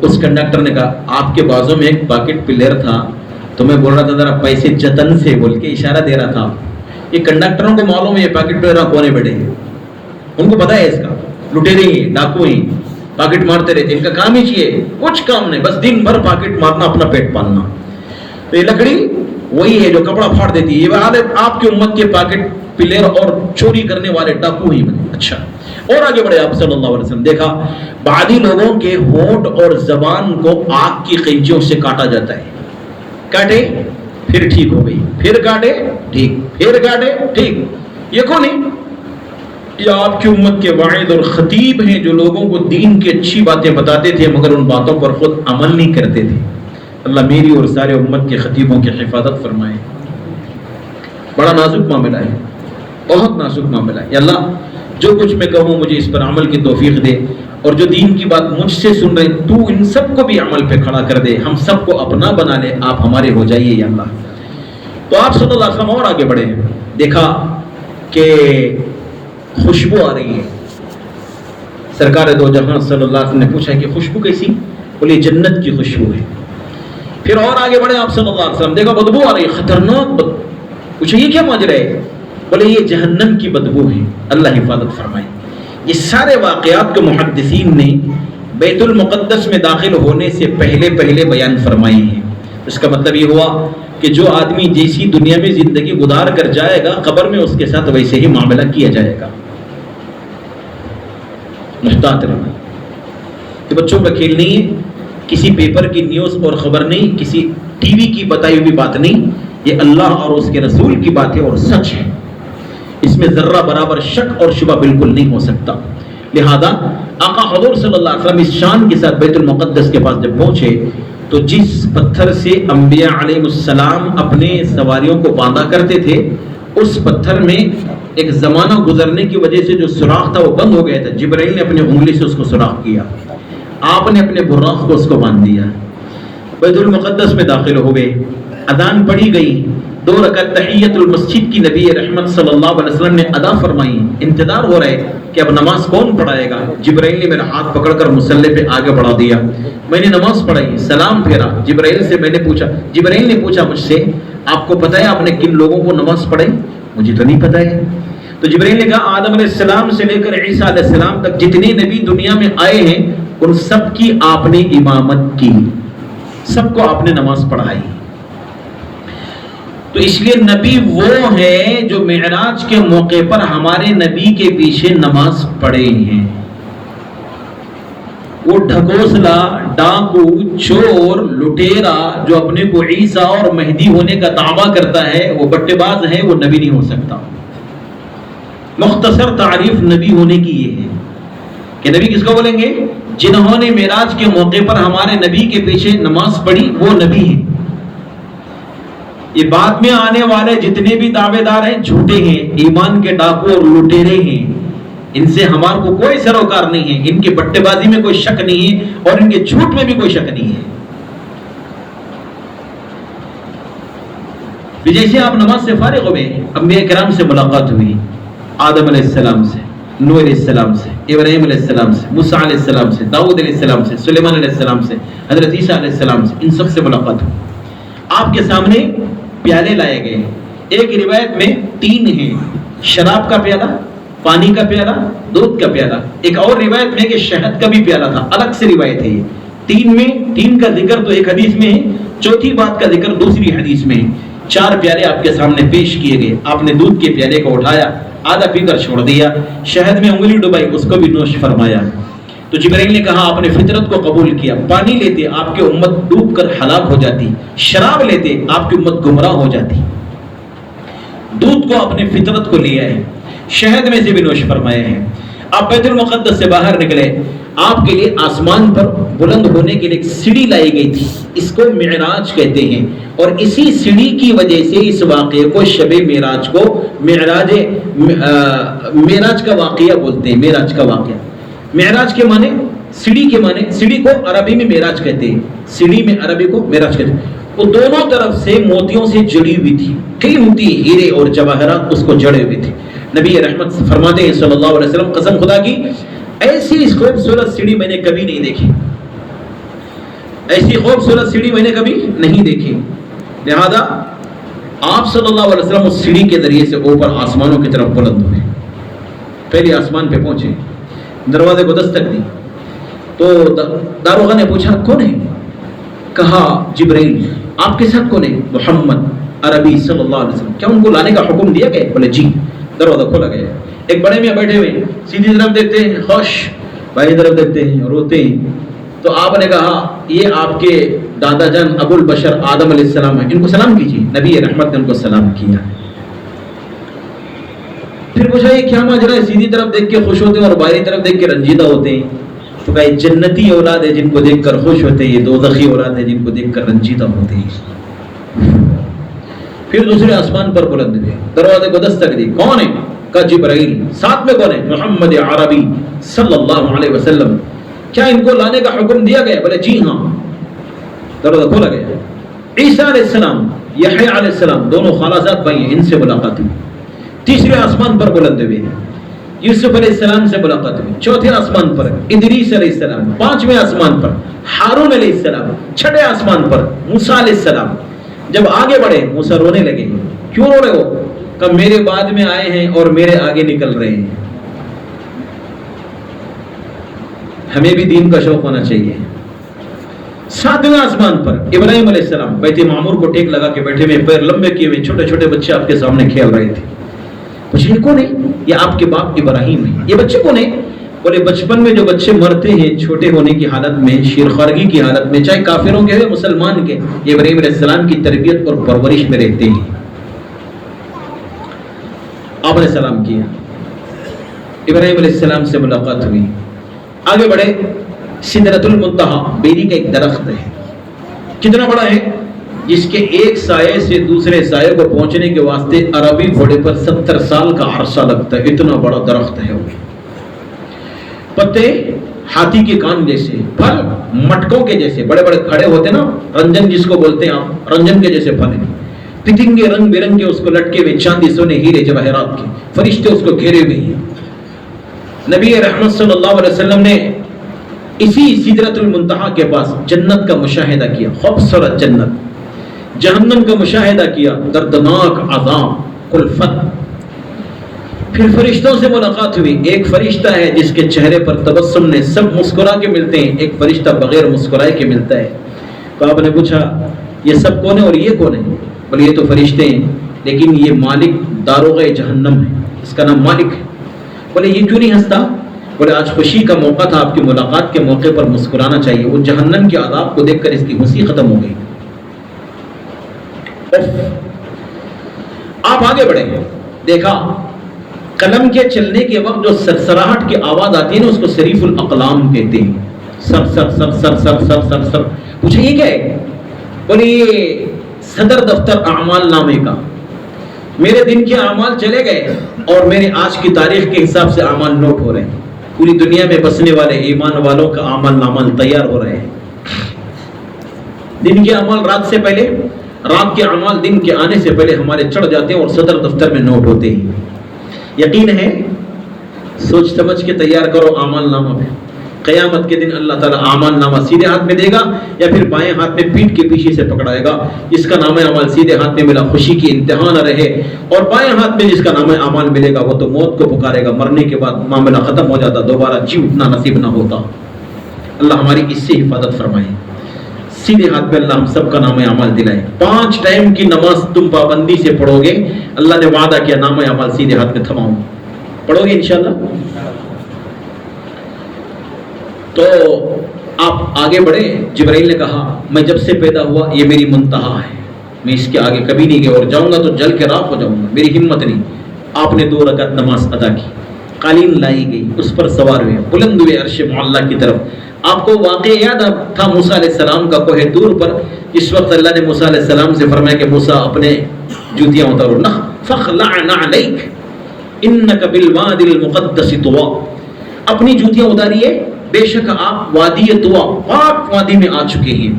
اس کنڈکٹر نے کہا آپ کے بازو میں ایک پاکٹ پلیئر تھا، تو میں بول رہا تھا ذرا پیسے جتن سے بول کے اشارہ دے رہا تھا. یہ کنڈکٹروں کو معلوم ہے یہ پاکٹ پلیئر کونے بیٹھے ہیں، ان کو پتا ہے اس کا، لٹیرے ہی ڈاکو ہی پاکٹ مارتے رہتے، ان کا کام ہی چاہیے کچھ کام نہیں، بس دن بھر پاکٹ مارنا، اپنا پیٹ پالنا. تو یہ لکڑی وہی ہے جو کپڑا پھاڑ دیتی ہے. یہ آپ کی امت کے پاکٹ پلیئر اور چوری کرنے والے ڈاکو ہی بنے. اچھا، اور آگے بڑھے آپ صلی اللہ علیہ وسلم، دیکھا بعضی لوگوں کے ہونٹ اور زبان کو آگ کی قینچیوں سے کاٹا جاتا ہے. کاٹے پھر ٹھیک ہو گئی، پھر کاٹے ٹھیک، پھر کاٹے ٹھیک. یہ کون ہے؟ یہ آپ کی امت کے واعظ اور خطیب ہیں جو لوگوں کو دین کی اچھی باتیں بتاتے تھے مگر ان باتوں پر خود عمل نہیں کرتے تھے. اللہ میری اور سارے امت کے خطیبوں کی حفاظت فرمائے. بڑا نازک معاملہ ہے، بہت نازک معاملہ ہے. یا اللہ جو کچھ میں کہوں مجھے اس پر عمل کی توفیق دے، اور جو دین کی بات مجھ سے سن رہے تو ان سب کو بھی عمل پہ کھڑا کر دے، ہم سب کو اپنا بنا لے، آپ ہمارے ہو جائیے یا اللہ. تو آپ صلی اللہ علیہ وسلم اور آگے بڑھے، دیکھا کہ خوشبو آ رہی ہے. سرکار دو جہاں صلی اللہ علیہ وسلم نے پوچھا کہ خوشبو کیسی؟ بولی جنت کی خوشبو ہے. پھر اور آگے بڑھے آپ صلی اللہ علیہ وسلم، دیکھا بدبو آ رہی ہے، خطرناک بدبو. پوچھا یہ کیا ماجرا ہے؟ بولے یہ جہنم کی بدبو ہے، اللہ حفاظت فرمائے. یہ سارے واقعات کے محدثین نے بیت المقدس میں داخل ہونے سے پہلے بیان فرمائے ہیں. اس کا مطلب یہ ہوا کہ جو آدمی جیسی دنیا میں زندگی گزار کر جائے گا، قبر میں اس کے ساتھ ویسے ہی معاملہ کیا جائے گا. محتاط رہنا، یہ بچوں کا کھیل نہیں ہے، کسی پیپر کی نیوز اور خبر نہیں، کسی ٹی وی کی بتائی ہوئی بات نہیں، یہ اللہ اور اس کے رسول کی بات ہے اور سچ ہے. اس میں ذرہ برابر شک اور شبہ بالکل نہیں ہو سکتا. لہذا آقا حضور صلی اللہ علیہ وسلم اس شان کے ساتھ بیت المقدس کے پاس جب پہنچے تو جس پتھر سے انبیاء علیہ السلام اپنے سواریوں کو باندھا کرتے تھے، اس پتھر میں ایک زمانہ گزرنے کی وجہ سے جو سوراخ تھا وہ بند ہو گیا تھا. جبرائیل نے اپنی انگلی سے اس کو سوراخ کیا، آپ نے اپنے براق کو اس کو باندھ دیا. بیت المقدس میں داخل ہو گئے، اذان پڑھی گئی، 2 رکعت تحیت المسجد کی نبی رحمت صلی اللہ علیہ وسلم نے ادا فرمائی. انتظار ہو رہا ہے کہ اب نماز کون پڑھائے گا. جبرائیل نے میرا ہاتھ پکڑ کر مصلی پہ آگے بڑھا دیا. میں نے نماز پڑھائی، سلام پھیرا. جبرائیل سے میں نے پوچھا، جبرائیل نے پوچھا مجھ سے آپ کو پتہ ہے آپ نے کن لوگوں کو نماز پڑھائی؟ مجھے تو نہیں پتہ ہے. تو جبرائیل نے کہا آدم علیہ السلام سے لے کر عیسیٰ علیہ السلام تک جتنے نبی دنیا میں آئے ہیں ان سب کی آپ نے امامت کی، سب کو آپ نے نماز پڑھائی. تو اس لیے نبی وہ ہے جو معراج کے موقع پر ہمارے نبی کے پیچھے نماز پڑھے ہیں. وہ ڈھکوسلا، ڈاکو، چور، لٹیرا جو اپنے کو عیسیٰ اور مہدی ہونے کا دعویٰ کرتا ہے وہ بٹے باز ہے، وہ نبی نہیں ہو سکتا. مختصر تعریف نبی ہونے کی یہ ہے کہ نبی کس کو بولیں گے؟ جنہوں نے معراج کے موقع پر ہمارے نبی کے پیچھے نماز پڑھی وہ نبی ہیں. یہ بعد میں آنے والے جتنے بھی دعوے دار ہیں جھوٹے ہیں، ایمان کے ڈاکو اور لٹیرے ہیں. ان سے ہمارے کو کوئی سروکار نہیں ہے، ان کی بٹے بازی میں کوئی شک نہیں ہے اور ان کے جھوٹ میں بھی کوئی شک نہیں ہے. جیسے آپ نماز سے فارغ ہوئے، انبیاء کرام سے ملاقات ہوئی، آدم علیہ السلام سے، نوح علیہ السلام سے، ابراہیم علیہ السلام سے، موسیٰ علیہ السلام سے، داؤد علیہ السلام سے، سلیمان علیہ السلام سے، حضرت عیسیٰ علیہ السلام سے، ان سب سے ملاقات ہوئی. آپ کے سامنے پیالے لائے گئے. ایک روایت میں 3 ہیں، شراب کا پیالہ، پانی کا پیالہ، دودھ کا پیالہ. ایک اور روایت میں کہ شہد کا بھی پیالہ تھا، الگ سے روایت ہے. یہ تین کا ذکر تو ایک حدیث میں ہے، چوتھی بات کا ذکر دوسری حدیث میں ہے. 4 پیالے آپ کے سامنے پیش کیے گئے. آپ نے دودھ کے پیالے کو اٹھایا، آدھا پی کر چھوڑ دیا، شہد میں انگلی ڈبائی، اس کو بھی نوش فرمایا. تو جبرائیل نے کہا آپ نے فطرت کو قبول کیا. پانی لیتے آپ کی امت ڈوب کر ہلاک ہو جاتی، شراب لیتے آپ کی امت گمراہ ہو جاتی. دودھ کو اپنے فطرت کو لیا ہے، شہد میں سے بھی نوش فرمائے ہیں. آپ بیت المقدس سے باہر نکلے، آپ کے لیے آسمان پر بلند ہونے کے لیے ایک سیڑھی لائی گئی تھی، اس کو معراج کہتے ہیں. اور اسی سیڑھی کی وجہ سے اس واقعے کو شب معراج کو معراج کا واقعہ بولتے ہیں. معراج کا واقعہ، معراج کے معنی سیڑھی کے معنی، سیڑھی کو عربی میں معراج کہتے ہیں، سیڑھی میں عربی کو معراج کہتے ہیں. وہ دونوں طرف سے موتیوں سے جڑی ہوئی تھی، قیمتی ہیرے اور جواہرات اس کو جڑے ہوئے تھے. نبی رحمت فرماتے ہیں صلی اللہ علیہ وسلم، قسم خدا کی ایسی خوبصورت سیڑھی میں نے کبھی نہیں دیکھی، ایسی خوبصورت سیڑھی میں نے کبھی نہیں دیکھی. لہذا آپ صلی اللہ علیہ وسلم اس سیڑھی کے ذریعے سے اوپر آسمانوں کی طرف بلند ہوئے. پہلے آسمان پہ پہنچے، دروازے کو دستک دی تو داروغہ نے پوچھا کون ہے؟ کہا جبرائیل. آپ کے ساتھ کون ہے؟ محمد عربی صلی اللہ علیہ وسلم. کیا ان کو لانے کا حکم دیا گیا؟ بولے جی. دروازہ کھولا گیا. ایک بڑے میاں بیٹھے ہوئے، سیدھی طرف دیکھتے ہیں خوش، بائیں طرف دیکھتے ہیں روتے ہیں. تو آپ نے کہا یہ آپ کے دادا جان ابو البشر آدم علیہ السلام ہیں، ان کو سلام کیجیے. نبی رحمت نے ان کو سلام کیا. پھر پوچھا یہ کیا ماجرا ہے؟ سیدھی طرف دیکھ کے خوش ہوتے ہیں اور بائیں طرف دیکھ کے رنجیدہ ہوتے ہیں. تو کہا یہ جنتی اولاد ہے جن کو دیکھ کر خوش ہوتے ہیں، یہ دوزخی اولاد ہے جن کو دیکھ کر رنجیدہ ہوتے ہیں. پھر دوسرے آسمان پر بلند ہوئے، دروازے کو دستک دی. کون ہے؟ کہا جبرائیل. ساتھ میں کون ہے؟ محمد عربی صلی اللہ علیہ وسلم. کیا ان کو لانے کا حکم دیا گیا؟ بولے جی ہاں. دروازہ کھولا گیا. عیسیٰ علیہ السلام، یحییٰ علیہ السلام دونوں خالازاد بھائی ہیں، ان سے ملاقات ہوئی. تیسرے آسمان پر بلند ہوئے، یوسف علیہ السلام سے ملاقات ہوئی. چوتھے آسمان پر ادریس علیہ السلام. پانچویں آسمان پر ہارون علیہ السلام. چھٹے آسمان پر موسیٰ علیہ السلام. جب آگے بڑھے موسیٰ رونے لگے. کیوں رو رہے ہو؟ کہ میرے بعد میں آئے ہیں اور میرے آگے نکل رہے ہیں. ہمیں بھی دین کا شوق ہونا چاہیے. ساتویں آسمان پر ابراہیم علیہ السلام بیت معمور کو ٹیک لگا کے بیٹھے ہوئے، پیر لمبے کیے ہوئے، چھوٹے چھوٹے بچے آپ کے سامنے کھیل رہے تھے. پوچھے یہ کون ہے؟ یہ آپ کے باپ ابراہیم ہیں. یہ بچے کون ہیں؟ بولے بچپن میں جو بچے مرتے ہیں چھوٹے ہونے کی حالت میں، شیرخوارگی کی حالت میں، چاہے کافروں کے ہوئے مسلمان کے، یہ ابراہیم علیہ السلام کی تربیت اور پرورش میں رہتے ہیں. آپ نے سلام کیا. ابراہیم علیہ السلام سے ملاقات ہوئی. آگے بڑھے، سدرۃ المنتہا بیری کا ایک درخت ہے. کتنا بڑا ہے؟ جس کے ایک سائے سے دوسرے سائے کو پہنچنے کے واسطے عربی گھوڑے پر 70 سال کا عرصہ لگتا ہے. اتنا بڑا درخت ہے. پتے ہاتھی کے کان جیسے، پھل مٹکوں کے جیسے بڑے بڑے کھڑے ہوتے نا، رنجن جس کو بولتے ہیں آپ، رنجن کے جیسے پھل ہیں. پتنگے رنگ برنگے اس کو لٹکے ہوئے، چاندی سونے ہیرے جواہرات کے، فرشتے اس کو گھیرے ہوئے ہیں. نبی رحمت صلی اللہ علیہ وسلم نے اسی سدرۃ المنتہا کے پاس جنت کا مشاہدہ کیا، خوبصورت جنت. جہنم کا مشاہدہ کیا، دردناک عذاب، کلفت. پھر فرشتوں سے ملاقات ہوئی. ایک فرشتہ ہے جس کے چہرے پر تبسم نے، سب مسکرا کے ملتے ہیں، ایک فرشتہ بغیر مسکرائے کے ملتا ہے. تو آپ نے پوچھا یہ سب کون ہے اور یہ کون ہے؟ بولے یہ تو فرشتے ہیں، لیکن یہ مالک داروغہ جہنم ہے، اس کا نام مالک ہے. بولے یہ کیوں نہیں ہنستا؟ بولے آج خوشی کا موقع تھا، آپ کی ملاقات کے موقع پر مسکرانا چاہیے. وہ جہنم کے عذاب کو دیکھ کر اس کی ہنسی ختم ہو گئی. آپ آگے بڑھے، دیکھا قلم کے چلنے کے وقت جو سرسراہٹ کی آواز آتی ہے نا، اس کو صریف الاقلام کہتے ہیں. سر سر سر سر سر سر سر سر. پوچھے یہ کیا ہے؟ بولے یہ صدر دفتر اعمال نامے کا، میرے دن کے اعمال چلے گئے اور میرے آج کی تاریخ کے حساب سے اعمال نوٹ ہو رہے ہیں. پوری دنیا میں بسنے والے ایمان والوں کا اعمال نامہ تیار ہو رہے ہیں. دن کے اعمال رات سے پہلے، رات کے اعمال دن کے آنے سے پہلے ہمارے چڑھ جاتے ہیں اور صدر دفتر میں نوٹ ہوتے ہیں. یقین ہے؟ سوچ سمجھ کے تیار کرو اعمال نامہ پہ. قیامت کے دن اللہ تعالیٰ اعمال نامہ سیدھے ہاتھ میں دے گا یا پھر بائیں ہاتھ میں پیٹھ کے پیچھے سے پکڑائے گا. جس کا نام اعمال سیدھے ہاتھ میں ملا خوشی کی انتہا نہ رہے, اور بائیں ہاتھ میں جس کا نام اعمال ملے گا وہ تو موت کو پکارے گا, مرنے کے بعد معاملہ ختم ہو جاتا, دوبارہ جی اٹھنا نصیب نہ ہوتا. اللہ ہماری اس سے حفاظت فرمائے. سیدھے ہاتھ میں اللہ ہم سب کا نام اعمال دلائے. 5 ٹائم کی نماز تم پابندی سے پڑھو گے, اللہ نے وعدہ کیا نام اعمال سیدھے ہاتھ میں تھماؤں. پڑھو گے انشاءاللہ؟ تو آپ آگے بڑھے. جبرائیل نے کہا میں جب سے پیدا ہوا یہ میری منتہا ہے, میں اس کے آگے کبھی نہیں گیا, اور جاؤں گا تو جل کے راکھ ہو جاؤں گا, میری ہمت نہیں. آپ نے 2 رکعت نماز ادا کی, قالین لائی گئی, اس پر سوار ہوئے, بلند ہوئے عرش معلیٰ کی طرف. آپ کو واقعہ یاد تھا موسیٰ علیہ السلام کا کوہ طور پر, اس وقت اللہ نے موسیٰ علیہ السلام سے فرمایا کہ موسیٰ اپنے جوتیاں اتارو, فخلع نعلیک انک بالوادی المقدس طویٰ, اپنی جوتیاں اتاریے, بے شک آپ وادی طویٰ پاک وادی میں آ چکے ہیں.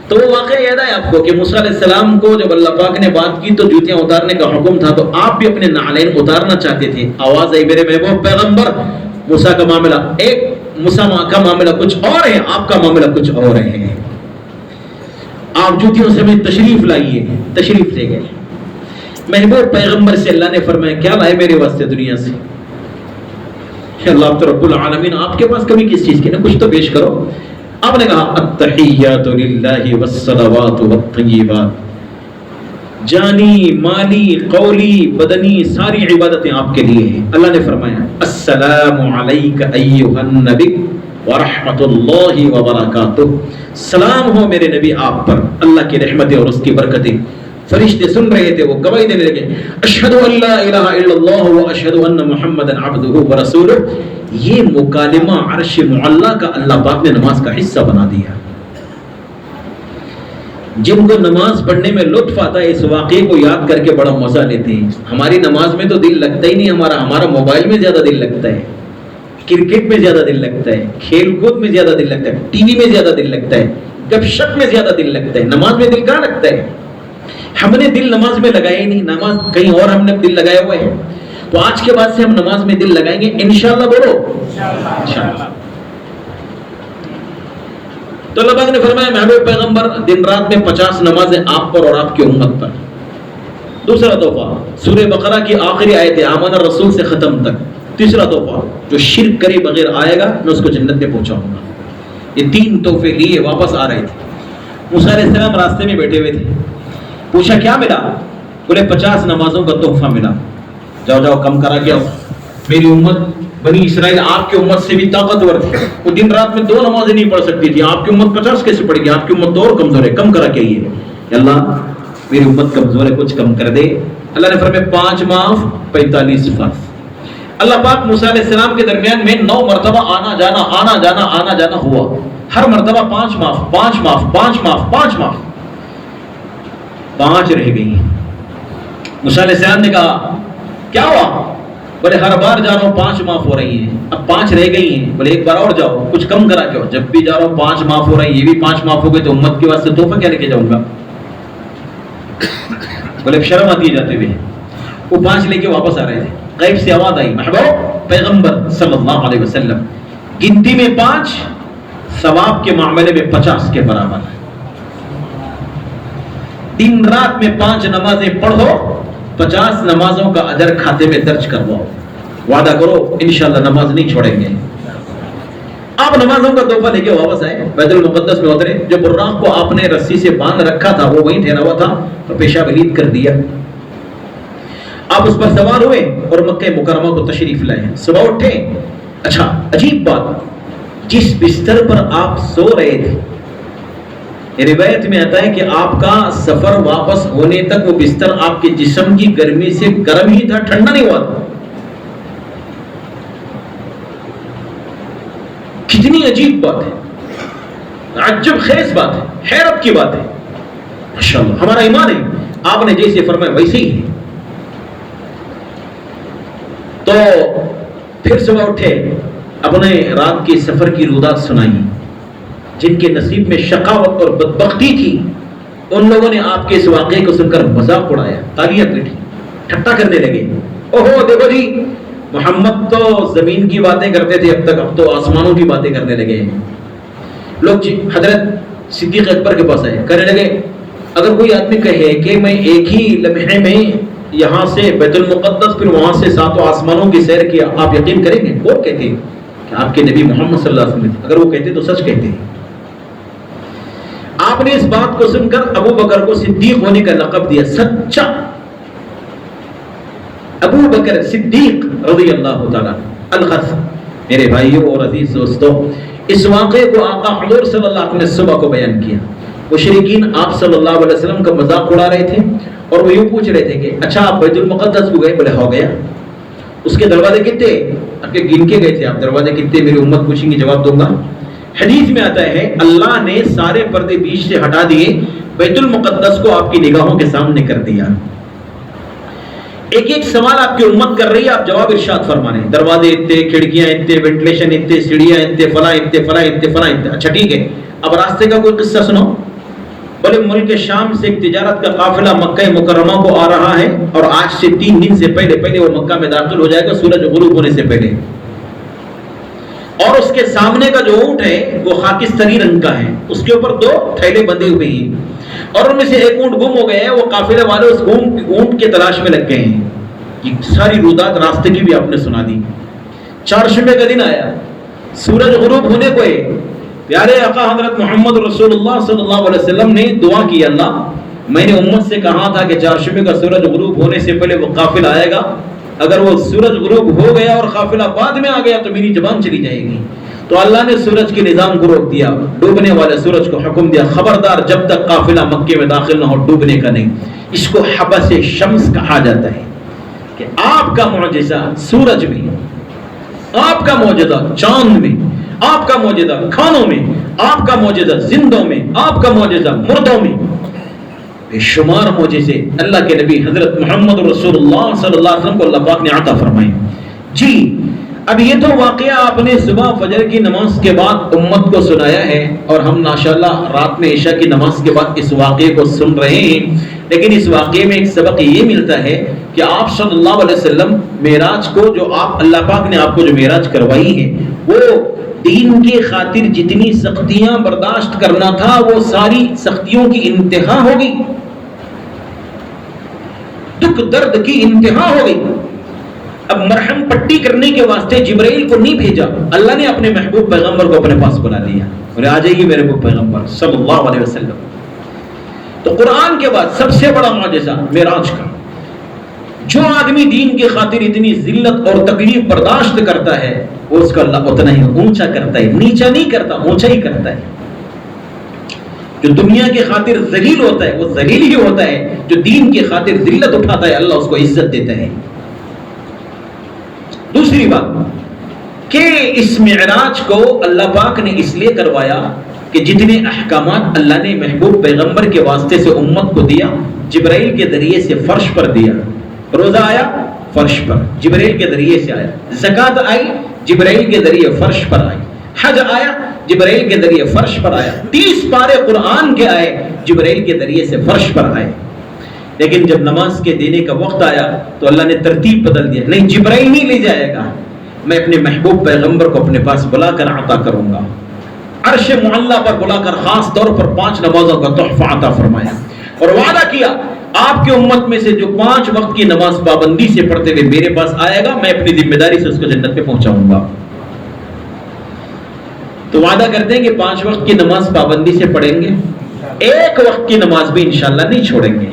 تو وہ واقعہ یاد ہے آپ کو کہ موسیٰ علیہ السلام کو جب اللہ پاک نے بات کی تو جوتیاں اتارنے کا حکم تھا, تو آپ بھی اپنے نعلین اتارنا چاہتے تھے. آواز آئی میرے محبوب پیغمبر, موسیٰ کا معاملہ ایک, موسیٰ کا معاملہ کچھ اور ہے, آپ کا معاملہ کچھ اور ہے. آپ جوتیوں سے ہمیں تشریف لائیے, تشریف لے گئے. محبوب پیغمبر سے اللہ نے فرمایا کیا لائے میرے واسطے دنیا سے؟ اللہ تو رب العالمین, آپ کے پاس کمی کس چیز کی, نا کچھ تو پیش کرو. آپ نے کہا التحیات للہ والصلوات والطیبات, جانی مالی قولی بدنی ساری عبادتیں آپ کے لیے ہیں. اللہ نے فرمایا السلام علیک ایھا النبی ورحمۃ اللہ وبرکاتہ, سلام ہو میرے نبی آپ پر, اللہ کی رحمتیں اور اس کی برکتیں. فرشتے سن رہے تھے, وہ گواہی دینے لگے اشہد ان لا الہ الا اللہ واشہد ان محمدا عبدہ ورسولہ. یہ مکالمہ عرش معلیٰ کا اللہ پاک نے نماز کا حصہ بنا دیا. جن کو نماز پڑھنے میں لطف آتا ہے اس واقعے کو یاد کر کے بڑا مزہ لیتے ہیں. ہماری نماز میں تو دل لگتا ہی نہیں, ہمارا موبائل میں زیادہ دل لگتا ہے, کرکٹ میں زیادہ دل لگتا ہے, کھیل کود میں زیادہ دل لگتا ہے, ٹی وی میں زیادہ دل لگتا ہے, گپ شپ میں زیادہ دل لگتا ہے. نماز میں دل کہاں لگتا ہے؟ ہم نے دل نماز میں لگایا ہی نہیں, نماز کہیں اور ہم نے دل لگائے ہوئے ہیں. تو آج کے بعد سے ہم نماز میں دل لگائیں گے انشاءاللہ. بولو انشاءاللہ. تو اللہ پاک نے فرمایا محبوب پیغمبر دن رات میں 50 نمازیں آپ پر اور آپ کی امت پر. دوسرا تحفہ سورہ بقرہ کی آخری آیت آمن الرسول سے ختم تک. تیسرا تحفہ جو شرک کرے بغیر آئے گا میں اس کو جنت میں پہنچاؤں گا. یہ 3 تحفے لیے واپس آ رہے تھے. موسیٰ علیہ السلام راستے میں بیٹھے ہوئے تھے, پوچھا کیا ملا؟ بولے 50 نمازوں کا تحفہ ملا. جاؤ جاؤ کم کرا کے آؤ. میری امت بنی اسرائیل آپ کی امت سے بھی طاقتور تھی, وہ دن رات میں 2 نمازیں نہیں پڑھ سکتی تھی, آپ کی امت 50 کیسے پڑے گی؟ آپ کی امت تو اور کمزور ہے, کم کرا کے آئیے. اللہ میری امت کمزور ہے, کچھ کم کر دے. اللہ نے فرمایا 5 معاف 45 فرض. اللہ پاک موسیٰ علیہ السلام کے درمیان میں 9 مرتبہ آنا جانا آنا جانا آنا جانا ہوا. ہر مرتبہ 5 معاف 5 معاف 5 معاف 5 معاف, 5 رہ گئی. موسیٰ علیہ السلام نے کہا کیا ہوا؟ بولے ہر بار جا رہا ہوں 5 معاف ہو رہی ہیں, اب 5 رہ گئی ہیں. بولے ایک بار اور جاؤ, کچھ کم کرا کے. جب بھی جا رہا ہوں 5 معاف ہو رہی ہیں, یہ بھی 5 معاف ہو گئے, تو امت کے واسطے تحفہ کیا لے کے جاؤں گا؟ بولے شرم آتی ہے جاتے ہوئے. وہ 5 لے کے واپس آ رہے تھے, غیب سے آواز آئی محبوب پیغمبر صلی اللہ علیہ وسلم گنتی میں 5, ثواب کے معاملے میں 50 کے برابر. دن رات میں 5 نمازیں پڑھو, 50 نمازوں کا اجر کھاتے میں درج کرواؤ. وعدہ کرو انشاءاللہ نماز نہیں چھوڑیں گے. آپ نمازوں کا تحفہ لے کے واپس آئے, بیت المقدس میں اترے. جو براق کو آپ نے رسی سے باندھ رکھا تھا وہ وہیں ٹھہرا ہوا تھا, اور پیشاب علید کر دیا. آپ اس پر سوار ہوئے اور مکہ مکرمہ کو تشریف لائے. صبح اٹھے, اچھا عجیب بات, جس بستر پر آپ سو رہے تھے, روایت میں آتا ہے کہ آپ کا سفر واپس ہونے تک وہ بستر آپ کے جسم کی گرمی سے گرم ہی تھا, ٹھنڈا نہیں ہوا تھا. کتنی عجیب بات ہے, عجب خیز بات ہے, حیرت کی بات ہے. ماشاءاللہ ہمارا ایمان ہے, آپ نے جیسے فرمایا ویسے ہی ہے. تو پھر صبح اٹھے, اپنے رات کے سفر کی رودات سنائی. جن کے نصیب میں شقاوت اور بدبختی تھی, ان لوگوں نے آپ کے اس واقعے کو سن کر مذاق اڑایا, تالیاں پیٹی, ٹھٹا کرنے لگے. اوہو دیکھو جی محمد تو زمین کی باتیں کرتے تھے اب تو آسمانوں کی باتیں کرنے لگے ہیں. لوگ حضرت صدیق اکبر کے پاس آئے, کہنے لگے اگر کوئی آدمی کہے کہ میں ایک ہی لمحے میں یہاں سے بیت المقدس پھر وہاں سے 7 آسمانوں کی سیر کیا, آپ یقین کریں گے؟ وہ کہتے ہیں کہ آپ کے نبی محمد صلی اللہ علیہ وسلم, اگر وہ کہتے تو سچ کہتے ہیں. آپ نے اس بات کو سن کر ابو بکر کو صدیق ہونے کا لقب دیا, سچا ابو بکر صدیق رضی اللہ تعالیٰ الغرض. میرے بھائیوں اور عزیز دوستوں, اس واقعے کو آقا حضور صلی اللہ علیہ وسلم نے صبح کو بیان کیا. مشرکین آپ صلی اللہ علیہ وسلم کا مذاق اڑا رہے تھے اور وہ یوں پوچھ رہے تھے کہ اچھا آپ بیت المقدس کو گئے؟ بولے ہو گیا. اس کے دروازے کتنے؟ آپ کے گن کے گئے تھے آپ, دروازے کتنے؟ میری امت پوچھیں گے, جواب دوں گا. حدیث میں آتا ہے اللہ نے سارے پردے بیچ سے ہٹا دیے, بیت المقدس کو آپ کی نگاہوں کے سامنے کر دیا. ایک ایک سوال آپ کی امت کر رہی ہے, آپ جواب ارشاد فرما رہے ہیں. دروازے اتنے, کھڑکیاں اتنے, وینٹیلیشن اتنے, سیڑھیاں اتنے, فلاں اتنے, فلاں اتنے, فلاں اتنے. اچھا ٹھیک ہے, اب راستے کا کوئی قصہ سنو. بولے ملک شام سے ایک تجارت کا قافلہ مکہ مکرمہ کو آ رہا ہے اور آج سے 3 دن سے پہلے وہ مکہ میں داخل ہو جائے گا سورج غروب ہونے سے پہلے. اور اس کے سامنے کا جو اونٹ ہے وہ خاکستری رنگ کا ہے, اس کے اوپر 2 تھیلے بندھے ہوئے ہیں اور ان میں سے ایک اونٹ گم ہو گیا ہے. وہ قافلے والے اس اونٹ کے تلاش میں لگ گئے ہیں. یہ ساری رودات راستے کی بھی آپ نے سنا دی. چہارشنبے کا دن آیا, سورج غروب ہونے کو ہے. پیارے آقا حضرت محمد رسول اللہ صلی اللہ علیہ وسلم نے دعا کی, اللہ میں نے امت سے کہا تھا کہ چہارشنبے کا سورج غروب ہونے سے پہلے وہ قافلہ آئے گا, اگر وہ سورج غروب ہو گیا اور قافلہ بعد میں آ گیا تو میری زبان چلی جائے گی. تو اللہ نے سورج کے نظام کو روک دیا, ڈوبنے والے سورج کو حکم دیا خبردار جب تک قافلہ مکے میں داخل نہ ہو ڈوبنے کا نہیں. اس کو حبس شمس کہا جاتا ہے کہ آپ کا معجزہ سورج میں, آپ کا معجزہ چاند میں, آپ کا معجزہ کھانوں میں, آپ کا معجزہ زندوں میں, آپ کا معجزہ مردوں میں. بے شمار معجزے اللہ کے نبی حضرت محمد رسول اللہ صلی اللہ علیہ وسلم کو اللہ پاک نے عطا فرمائے. جی اب یہ تو واقعہ آپ نے صبح فجر کی نماز کے بعد امت کو سنایا ہے اور ہم ماشاءاللہ رات میں عشاء کی نماز کے بعد اس واقعے کو سن رہے ہیں. لیکن اس واقعے میں ایک سبق یہ ملتا ہے کہ آپ صلی اللہ علیہ وسلم معراج کو جو آپ اللہ پاک نے آپ کو جو معراج کروائی ہے وہ دین کی خاطر جتنی سختیاں برداشت کرنا تھا وہ ساری سختیوں کی انتہا ہو گئی, دکھ درد کی انتہا ہو گئی. اب مرہم پٹی کرنے کے واسطے جبرائیل کو نہیں بھیجا, اللہ نے اپنے محبوب پیغمبر کو اپنے پاس بلا لیا, اور آ جائیے میرے محبوب پیغمبر صلی اللہ علیہ وسلم. تو قرآن کے بعد سب سے بڑا معجزہ معراج کا. جو آدمی دین کی خاطر اتنی ذلت اور تکلیف برداشت کرتا ہے وہ اس کا اللہ اتنا ہی اونچا کرتا ہے, نیچا نہیں کرتا, اونچا ہی کرتا ہے. جو دنیا کی خاطر ذلیل ہوتا ہے وہ ذلیل ہی ہوتا ہے, جو دین کی خاطر ذلت اٹھاتا ہے اللہ اس کو عزت دیتا ہے. دوسری بات کہ اس معراج کو اللہ پاک نے اس لیے کروایا کہ جتنے احکامات اللہ نے محبوب پیغمبر کے واسطے سے امت کو دیا جبرائیل کے ذریعے سے فرش پر دیا. روزہ آیا فرش پر جبرائیل کے ذریعے سے آیا, زکات آئی جبرائیل کے ذریعے فرش پر آئی, حج آیا جبرائیل کے ذریعے فرش پر آیا, 30 پارے قرآن کے آئے جبرائیل کے ذریعے سے فرش پر آئے. لیکن جب نماز کے دینے کا وقت آیا تو اللہ نے ترتیب بدل دیا, نہیں جبرائیل نہیں لے جائے گا, میں اپنے محبوب پیغمبر کو اپنے پاس بلا کر عطا کروں گا. عرش معلیٰ پر بلا کر خاص طور پر 5 نمازوں کا تحفہ عطا فرمایا اور وعدہ کیا آپ کی امت میں سے جو 5 وقت کی نماز پابندی سے پڑھتے ہوئے میرے پاس آئے گا میں اپنی ذمہ داری سے اس کو جنت میں پہنچاؤں گا. تو وعدہ کرتے ہیں کہ 5 وقت کی نماز پابندی سے پڑھیں گے, 1 وقت کی نماز بھی انشاءاللہ نہیں چھوڑیں گے,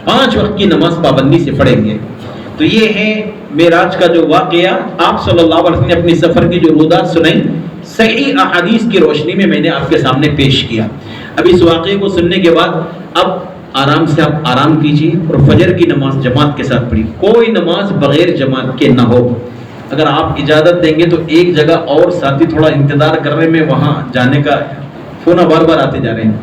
5 وقت کی نماز پابندی سے پڑھیں گے. تو یہ ہے معراج کا جو واقعہ آپ صلی اللہ علیہ وسلم نے اپنی سفر کی جو رودات سنائی صحیح احادیث کی روشنی میں نے آپ کے سامنے پیش کیا. اب اس واقعے کو سننے کے بعد اب آرام سے آپ آرام کیجیے اور فجر کی نماز جماعت کے ساتھ پڑھیے, کوئی نماز بغیر جماعت کے نہ ہو. اگر آپ اجازت دیں گے تو ایک جگہ اور ساتھی تھوڑا انتظار کر رہے ہیں, وہاں جانے کا فون بار بار آتے جا رہے ہیں.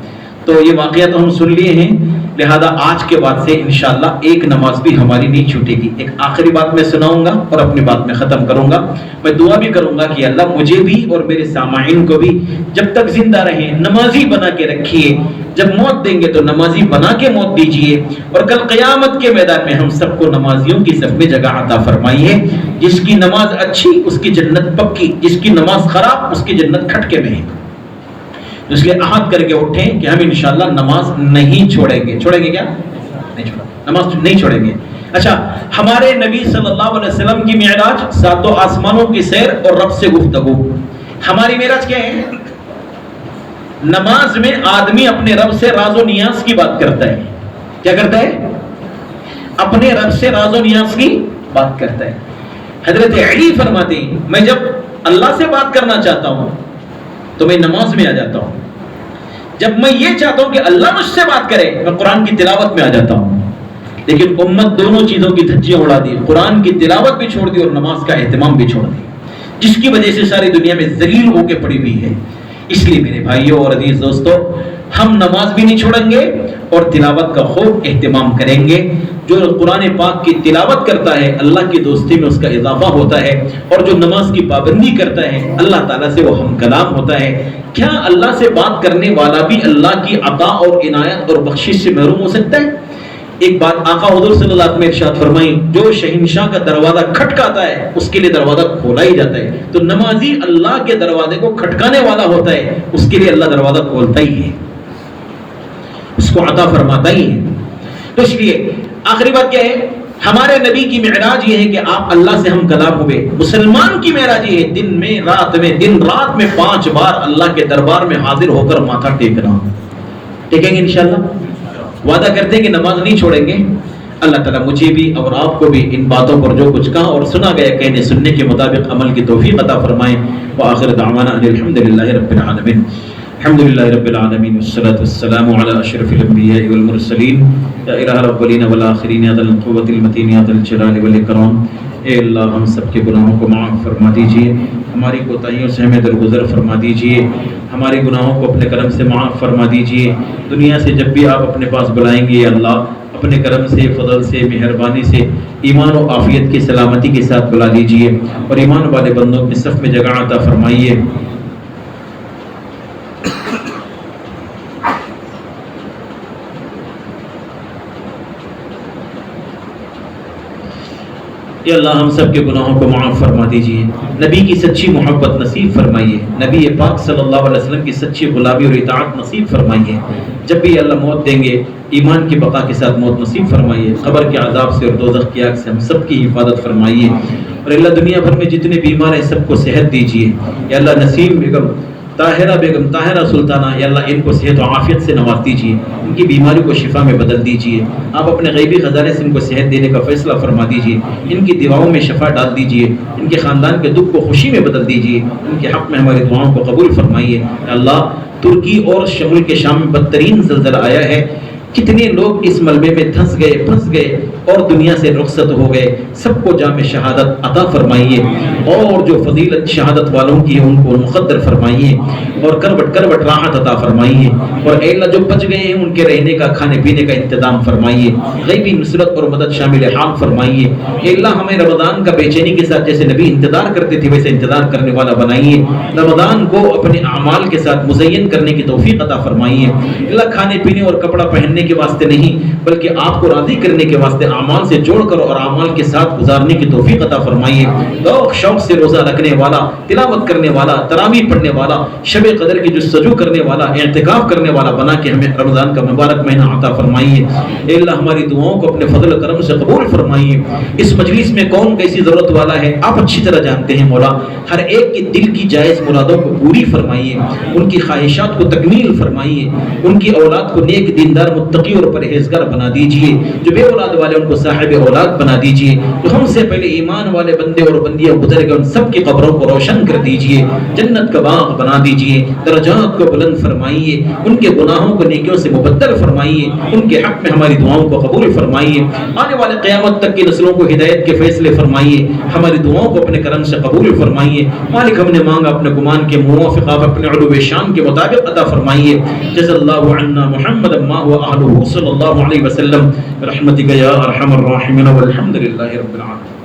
تو یہ واقعہ تو ہم سن لیے ہیں, لہذا آج کے بعد سے انشاءاللہ ایک نماز بھی ہماری نہیں چھوٹے گی. ایک آخری بات میں سناؤں گا اور اپنی بات میں ختم کروں گا. میں دعا بھی کروں گا کہ اللہ مجھے بھی اور میرے سامعین کو بھی جب تک زندہ رہیں نمازی بنا کے رکھیے. جب موت دیں گے تو نمازی بنا کے موت دیجئے، اور کل قیامت کے میدان میں ہم سب کو نمازیوں کی صف میں جگہ عطا فرمائیے۔ جس کی نماز اچھی اس کی جنت پکی، جس کی نماز خراب اس کی جنت کھٹکے میں ہے۔ اس لیے عہد کر کے اٹھیں کہ ہم انشاءاللہ نماز نہیں چھوڑیں گے۔ چھوڑیں گے کیا؟ نہیں چھوڑیں گے، نماز نہیں چھوڑیں گے۔ اچھا، ہمارے نبی صلی اللہ علیہ وسلم کی معراج ساتوں آسمانوں کی سیر اور رب سے گفتگو۔ ہماری معراج کیا ہے؟ نماز میں آدمی اپنے رب سے راز و نیاز کی بات کرتا ہے۔ کیا کرتا ہے؟ اپنے رب سے راز و نیاز کی بات کرتا ہے۔ حضرت علی فرماتے ہیں میں جب اللہ سے بات کرنا چاہتا ہوں تو میں نماز میں آ جاتا ہوں، جب میں یہ چاہتا ہوں کہ اللہ مجھ سے بات کرے میں قرآن کی تلاوت میں آ جاتا ہوں۔ لیکن امت دونوں چیزوں کی دھجیاں اڑا دی، قرآن کی تلاوت بھی چھوڑ دی اور نماز کا اہتمام بھی چھوڑ دی، جس کی وجہ سے ساری دنیا میں ذلیل ہو کے پڑی ہوئی ہے۔ اس لیے میرے بھائیوں اور عزیز دوستو، ہم نماز بھی نہیں چھوڑیں گے اور تلاوت کا خوب اہتمام کریں گے۔ جو قرآن پاک کی تلاوت کرتا ہے اللہ کی دوستی میں اس کا اضافہ ہوتا ہے، اور جو نماز کی پابندی کرتا ہے اللہ تعالیٰ سے وہ ہم کلام ہوتا ہے۔ کیا اللہ سے بات کرنے والا بھی اللہ کی عطا اور عنایت اور بخشش سے محروم ہو سکتا ہے؟ ایک بات آقا حضور صلی اللہ علیہ وسلم نے ارشاد فرمائی، جو شہنشاہ کا دروازہ کھٹکاتا ہے اس کے لیے دروازہ کھولا ہی جاتا ہے۔ تو نمازی اللہ کے دروازے کو کھٹکانے والا ہوتا ہے، اس کے لیے اللہ دروازہ کھولتا ہی ہے، اس کو عطا فرماتا ہی ہے۔ تو اس لیے آخری بات کیا ہے؟ ہمارے نبی کی معراج یہ ہے کہ آپ اللہ سے ہم کلام ہوئے۔ مسلمان کی معراج یہ ہے دن رات میں 5 بار اللہ کے دربار میں حاضر ہو کر ماتھا ٹیکنا۔ ٹیکیں گے انشاءاللہ؟ وعدہ کرتے ہیں کہ نماز نہیں چھوڑیں گے۔ اللہ تعالیٰ مجھے بھی اور آپ کو بھی ان باتوں پر جو کچھ کہا اور سنا گیا کہنے سننے کے مطابق عمل کی توفیق عطا فرمائیں۔ وآخر دعوانا ان الحمدللہ رب العالمین۔ الحمدللہ رب العالمین والصلاة والسلام علی اشرف الانبیاء والمرسلین یا الہ الاولین والآخرین یا ذا القوة المتین یا ذا الجلال والاکرام۔ اے اللہ ہم سب کے گناہوں کو معاف فرما دیجئے، ہماری کوتاہیوں سے ہمیں درگزر فرما دیجئے، ہمارے گناہوں کو اپنے کرم سے معاف فرما دیجئے۔ دنیا سے جب بھی آپ اپنے پاس بلائیں گے اللہ اپنے کرم سے، فضل سے، مہربانی سے ایمان و عافیت کی سلامتی کے ساتھ بلا لیجئے اور ایمان والے بندوں کے صف میں جگہ عطا فرمائیے۔ یا اللہ ہم سب کے گناہوں کو معاف فرما دیجئے، نبی کی سچی محبت نصیب فرمائیے، نبی پاک صلی اللہ علیہ وسلم کی سچی غلامی اور اطاعت نصیب فرمائیے۔ جب بھی اللہ موت دیں گے ایمان کی بقا کے ساتھ موت نصیب فرمائیے، قبر کے عذاب سے اور دوزخ کی آگ سے ہم سب کی حفاظت فرمائیے، اور اللہ دنیا بھر میں جتنے بیمار ہیں سب کو صحت دیجئے۔ یا اللہ نسیم بیگم، طاہرہ بیگم، طاہرہ سلطانہ، یا اللہ ان کو صحت و عافیت سے نواز دیجئے، ان کی بیماری کو شفا میں بدل دیجئے۔ آپ اپنے غیبی خزانے سے ان کو صحت دینے کا فیصلہ فرما دیجئے، ان کی دعاؤں میں شفا ڈال دیجئے، ان کے خاندان کے دکھ کو خوشی میں بدل دیجئے، ان کے حق میں ہماری دعاؤں کو قبول فرمائیے۔ اللہ ترکی اور شمال کے شام میں بدترین زلزلہ آیا ہے، کتنے لوگ اس ملبے میں پھنس گئے اور دنیا سے رخصت ہو گئے، سب کو جام شہادت عطا فرمائیے، اور جو فضیلت شہادت والوں کی ہے ان کو مقدر فرمائیے، اور کروٹ راحت عطا فرمائیے، اور اے اللہ جو بچ گئے ہیں ان کے رہنے کا کھانے پینے کا انتظام فرمائیے، غیبی نصرت اور مدد شامل حال فرمائیے۔ اے اللہ ہمیں رمضان کا بے چینی کے ساتھ جیسے نبی انتظار کرتے تھے ویسے انتظار کرنے والا بنائیے، رمضان کو اپنے اعمال کے ساتھ مزین کرنے کی توفیق عطا فرمائیے۔ اللہ کھانے پینے اور کپڑا پہننے کے واسطے نہیں بلکہ آپ کو راضی کرنے کے واسطے اعمال سے جوڑ کر اور اعمال کے ساتھ گزارنے کی توفیق عطا فرمائیے۔ ذوق شوق سے روزہ رکھنے والا، تلاوت کرنے والا، تراویح پڑھنے والا، شب قدر کی جستجو کرنے والا، اعتکاف کرنے والا بنا کے ہمیں رمضان کا مبارک مہینہ عطا فرمائیے۔ اے اللہ ہماری دعاؤں کو اپنے فضل و کرم سے قبول فرمائیے۔ اس مجلس میں کون کیسی ضرورت والا ہے آپ اچھی طرح جانتے ہیں مولا، ہر ایک کے دل کی جائز مرادوں کو پوری فرمائیے، ان کی خواہشات کو تکمیل فرمائیے، ان کی اولاد کو نیک دیندار متقی اور پرہیزگار بنا دیجئے، جو بے اولاد والے ان کو صاحب اولاد بنا دیجئے، جو ہم سے پہلے ایمان والے بندے اور بندیاں گزر گئے ان سب کی قبروں کو روشن کر دیجئے، جنت کا باغ بنا دیجئے، درجات کو بلند فرمائیے، ان کے گناہوں کو نیکیوں سے مبدل فرمائیے، ان کے حق میں ہماری دعاؤں کو قبول فرمائیے، آنے والے قیامت تک کی نسلوں کو ہدایت کے فیصلے فرمائیے، ہماری دعاؤں کو اپنے کرم سے قبول فرمائیے۔ مالک ہم نے مانگا اپنے گمان کے موافق آپ اپنے علو شان کے مطابق عطا فرمائیے۔ جزا اللہ عنا محمد ما هو اهله صلی اللہ علیہ وسلم برحمتک یا ارحم الراحمین والحمد للہ رب العالمین۔